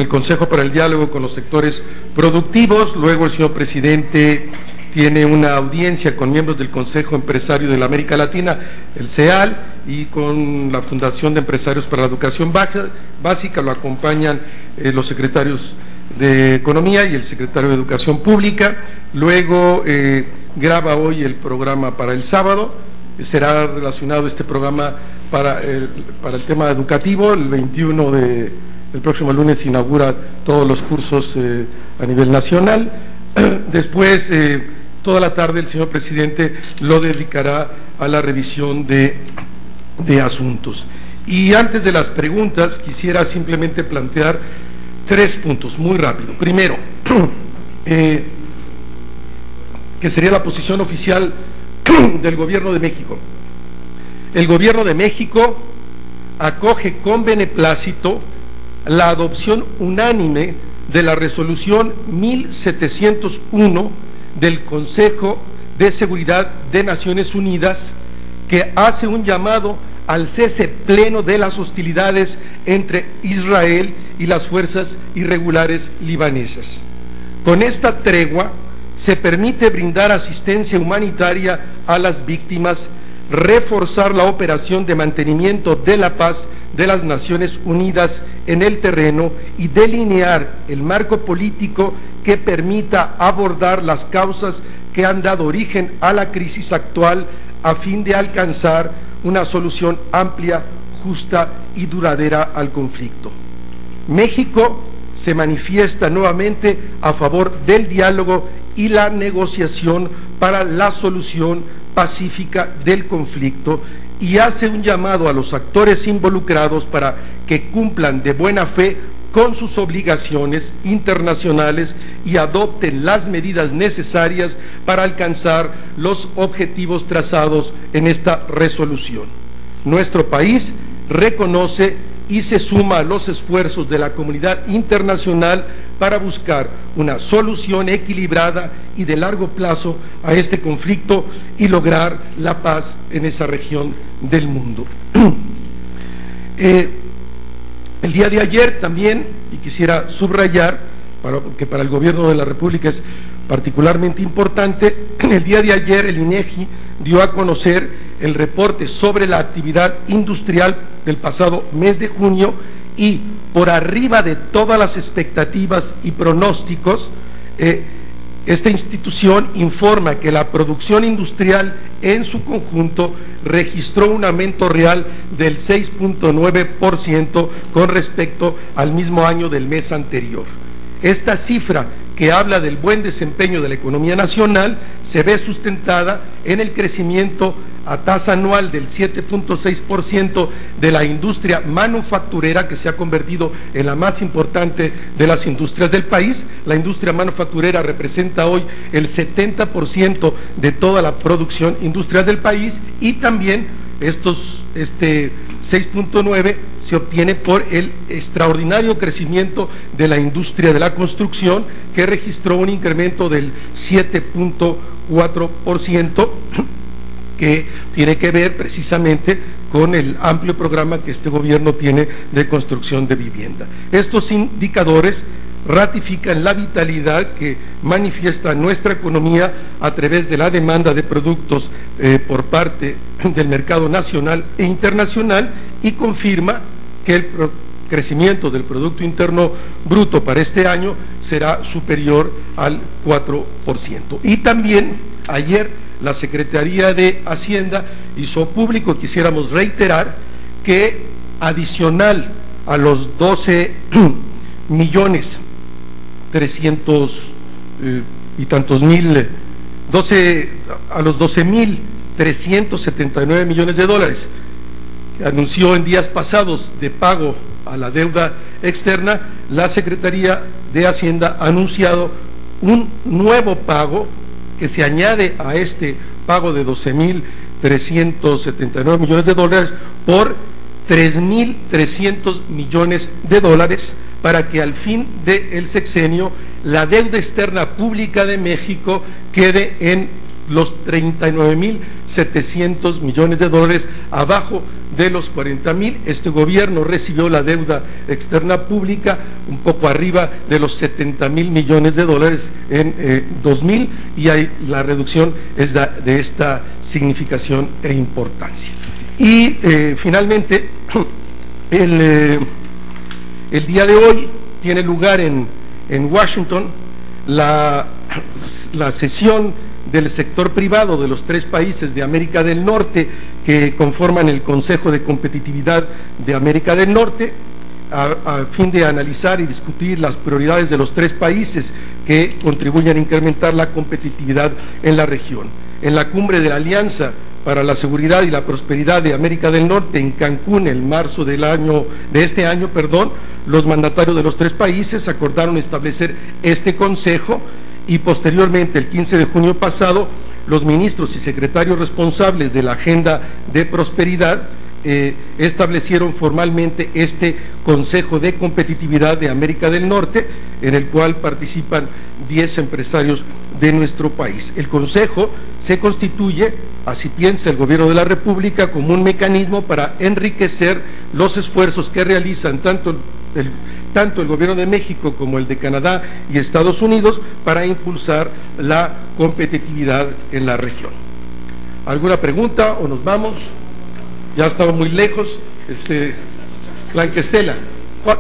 A: el Consejo para el Diálogo con los Sectores Productivos. Luego el señor presidente tiene una audiencia con miembros del Consejo Empresario de la América Latina, el CEAL, y con la Fundación de Empresarios para la Educación Básica. Lo acompañan los secretarios de Economía y el secretario de Educación Pública. Luego graba hoy el programa para el sábado. Será relacionado este programa para el tema educativo. El 21 del próximo lunes inaugura todos los cursos a nivel nacional. Después, toda la tarde el señor presidente lo dedicará a la revisión de asuntos. Y antes de las preguntas, quisiera simplemente plantear 3 puntos, muy rápido. Primero, que sería la posición oficial del Gobierno de México. El Gobierno de México acoge con beneplácito la adopción unánime de la resolución 1701 del Consejo de Seguridad de Naciones Unidas, que hace un llamado al cese pleno de las hostilidades entre Israel y las fuerzas irregulares libanesas. Con esta tregua se permite brindar asistencia humanitaria a las víctimas, reforzar la operación de mantenimiento de la paz de las Naciones Unidas en el terreno y delinear el marco político que permita abordar las causas que han dado origen a la crisis actual a fin de alcanzar una solución amplia, justa y duradera al conflicto. México se manifiesta nuevamente a favor del diálogo y la negociación para la solución pacífica del conflicto y hace un llamado a los actores involucrados para que cumplan de buena fe con sus obligaciones internacionales y adopten las medidas necesarias para alcanzar los objetivos trazados en esta resolución. Nuestro país reconoce y se suma a los esfuerzos de la comunidad internacional para buscar una solución equilibrada y de largo plazo a este conflicto y lograr la paz en esa región del mundo. El día de ayer también, y quisiera subrayar, que para el Gobierno de la República es particularmente importante, el día de ayer el INEGI dio a conocer el reporte sobre la actividad industrial del pasado mes de junio y por arriba de todas las expectativas y pronósticos, esta institución informa que la producción industrial en su conjunto registró un aumento real del 6.9% con respecto al mismo año del mes anterior. Esta cifra, que habla del buen desempeño de la economía nacional, se ve sustentada en el crecimiento a tasa anual del 7.6% de la industria manufacturera, que se ha convertido en la más importante de las industrias del país. La industria manufacturera representa hoy el 70% de toda la producción industrial del país, y también estos 6.9 se obtiene por el extraordinario crecimiento de la industria de la construcción, que registró un incremento del 7.4%, que tiene que ver precisamente con el amplio programa que este gobierno tiene de construcción de vivienda. Estos indicadores ratifican la vitalidad que manifiesta nuestra economía a través de la demanda de productos por parte del mercado nacional e internacional, y confirma que el crecimiento del Producto Interno Bruto para este año será superior al 4%. Y también ayer la Secretaría de Hacienda hizo público, quisiéramos reiterar, que adicional a los 12 millones 300 y tantos mil, a los 12.379 millones de dólares que anunció en días pasados de pago a la deuda externa, la Secretaría de Hacienda ha anunciado un nuevo pago que se añade a este pago de 12.379 millones de dólares por 3.300 millones de dólares, para que al fin del sexenio la deuda externa pública de México quede en los 39.700 millones de dólares, abajo de los 40.000. Este gobierno recibió la deuda externa pública un poco arriba de los 70.000 millones de dólares en 2000, y la reducción es de esta significación e importancia. Y finalmente, el día de hoy tiene lugar en Washington la sesión del sector privado de los 3 países de América del Norte que conforman el Consejo de Competitividad de América del Norte, a fin de analizar y discutir las prioridades de los 3 países que contribuyen a incrementar la competitividad en la región. En la cumbre de la Alianza para la Seguridad y la Prosperidad de América del Norte en Cancún, en marzo de este año, los mandatarios de los 3 países acordaron establecer este consejo, y posteriormente, el 15 de junio pasado, los ministros y secretarios responsables de la Agenda de Prosperidad establecieron formalmente este Consejo de Competitividad de América del Norte, en el cual participan 10 empresarios de nuestro país. El Consejo se constituye, así piensa el Gobierno de la República, como un mecanismo para enriquecer los esfuerzos que realizan tanto el Gobierno de México como el de Canadá y Estados Unidos para impulsar la competitividad en la región. ¿Alguna pregunta o nos vamos? Ya estaba muy lejos. Blanquestela,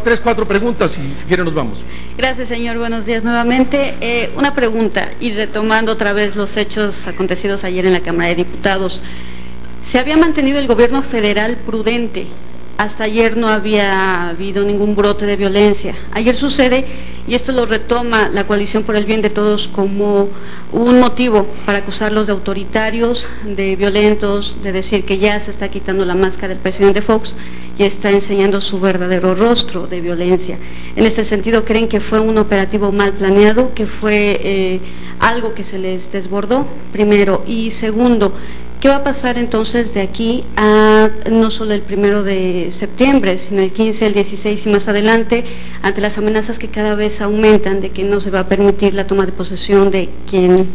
A: 3, 4 preguntas y si quiere nos vamos.
M: Gracias, señor. Buenos días nuevamente. Una pregunta, y retomando otra vez los hechos acontecidos ayer en la Cámara de Diputados. ¿Se había mantenido el gobierno federal prudente? Hasta ayer no había habido ningún brote de violencia. Ayer sucede, y esto lo retoma la Coalición por el Bien de Todos como un motivo para acusarlos de autoritarios, de violentos, de decir que ya se está quitando la máscara del presidente Fox y está enseñando su verdadero rostro de violencia. En este sentido, ¿creen que fue un operativo mal planeado, que fue algo que se les desbordó? Primero. Y segundo, ¿qué va a pasar entonces de aquí a no solo el 1 de septiembre, sino el 15, el 16 y más adelante, ante las amenazas que cada vez aumentan de que no se va a permitir la toma de posesión de quien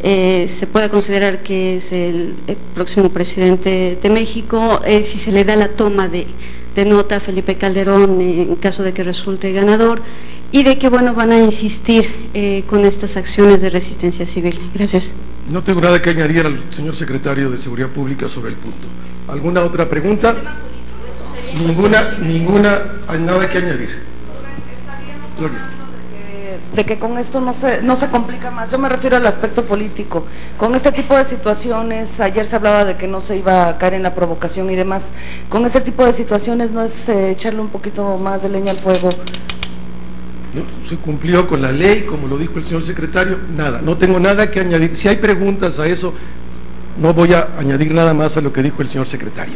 M: se pueda considerar que es el próximo presidente de México, si se le da la toma de nota a Felipe Calderón en caso de que resulte ganador, y de que van a insistir con estas acciones de resistencia civil? Gracias.
A: No tengo nada que añadir al señor secretario de Seguridad Pública sobre el punto. ¿Alguna otra pregunta? Ninguna, hay nada que añadir. Gloria.
G: De que con esto no se complica más. Yo me refiero al aspecto político. Con este tipo de situaciones, ayer se hablaba de que no se iba a caer en la provocación y demás. Con este tipo de situaciones, ¿no es echarle un poquito más de leña al fuego?
A: No, se cumplió con la ley, como lo dijo el señor secretario, nada, no tengo nada que añadir. Si hay preguntas a eso, no voy a añadir nada más a lo que dijo el señor secretario.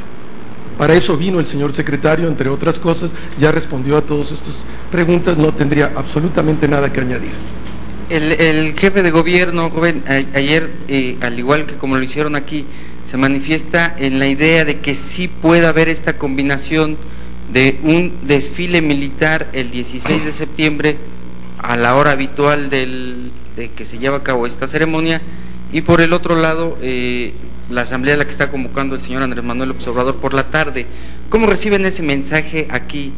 A: Para eso vino el señor secretario, entre otras cosas, ya respondió a todas estas preguntas, no tendría absolutamente nada que añadir.
F: El jefe de gobierno, joven, ayer, al igual que como lo hicieron aquí, se manifiesta en la idea de que sí pueda haber esta combinación de un desfile militar el 16 de septiembre a la hora habitual de que se lleva a cabo esta ceremonia, y por el otro lado la asamblea a la que está convocando el señor Andrés Manuel López Obrador por la tarde. ¿Cómo reciben ese mensaje aquí?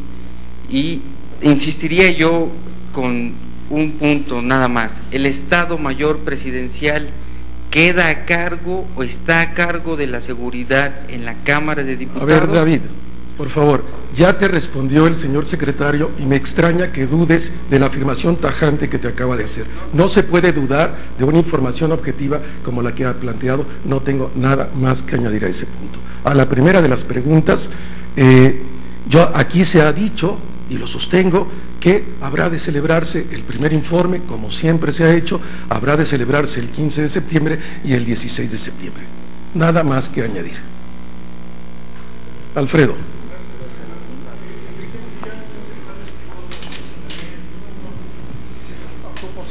F: Y insistiría yo con un punto nada más. ¿El Estado Mayor Presidencial queda a cargo o está a cargo de la seguridad en la Cámara de Diputados?
A: A ver, David, por favor, ya te respondió el señor secretario y me extraña que dudes de la afirmación tajante que te acaba de hacer. No se puede dudar de una información objetiva como la que ha planteado, no tengo nada más que añadir a ese punto. A la primera de las preguntas, aquí se ha dicho, y lo sostengo, que habrá de celebrarse el primer informe, como siempre se ha hecho, habrá de celebrarse el 15 de septiembre y el 16 de septiembre. Nada más que añadir. Alfredo.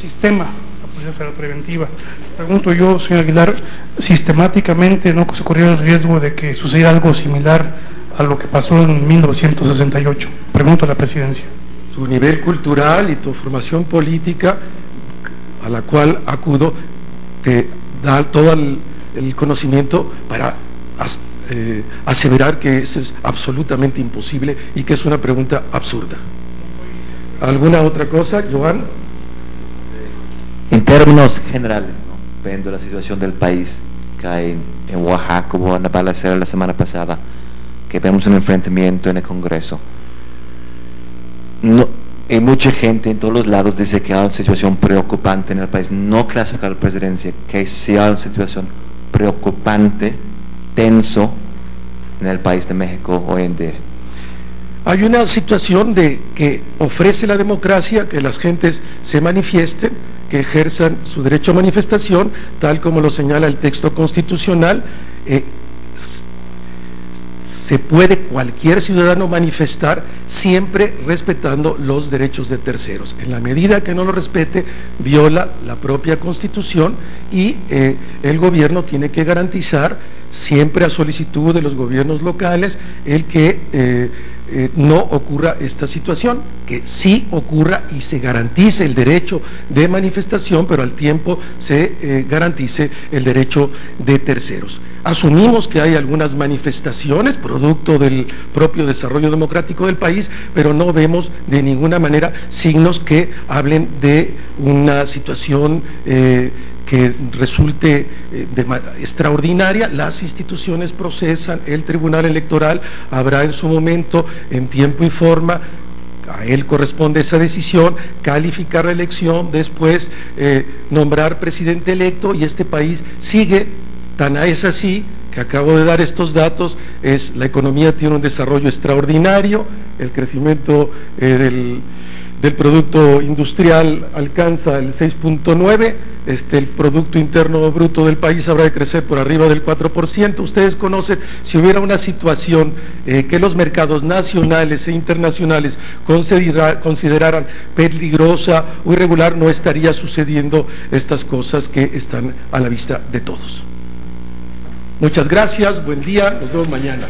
H: Sistema, la Policía Federal Preventiva. Pregunto yo, señor Aguilar, sistemáticamente no se corrió el riesgo de que sucediera algo similar a lo que pasó en 1968. Pregunto a la presidencia.
A: Tu nivel cultural y tu formación política, a la cual acudo, te da todo el conocimiento para aseverar que eso es absolutamente imposible y que es una pregunta absurda. ¿Alguna otra cosa, Joan?
E: En términos generales, ¿no? Viendo la situación del país que hay en Oaxaca, hubo una balacera la semana pasada, que vemos un enfrentamiento en el Congreso. No, hay mucha gente en todos los lados dice que hay una situación preocupante en el país, no clasifica la presidencia, que sí hay una situación preocupante, tenso en el país de México hoy en día.
A: Hay una situación que ofrece la democracia, que las gentes se manifiesten, que ejerzan su derecho a manifestación, tal como lo señala el texto constitucional. Se puede cualquier ciudadano manifestar siempre respetando los derechos de terceros. En la medida que no lo respete, viola la propia Constitución y el gobierno tiene que garantizar, siempre a solicitud de los gobiernos locales, el que no ocurra esta situación, que sí ocurra y se garantice el derecho de manifestación, pero al tiempo se garantice el derecho de terceros. Asumimos que hay algunas manifestaciones producto del propio desarrollo democrático del país, pero no vemos de ninguna manera signos que hablen de una situación que resulte extraordinaria. Las instituciones procesan, el Tribunal Electoral habrá en su momento, en tiempo y forma, a él corresponde esa decisión, calificar la elección, después nombrar presidente electo, y este país sigue. Tan es así que acabo de dar estos datos, la economía tiene un desarrollo extraordinario, el crecimiento del Producto Industrial alcanza el 6.9%, el Producto Interno Bruto del país habrá de crecer por arriba del 4%. Ustedes conocen, si hubiera una situación que los mercados nacionales e internacionales consideraran peligrosa o irregular, no estaría sucediendo estas cosas que están a la vista de todos. Muchas gracias, buen día, nos vemos mañana.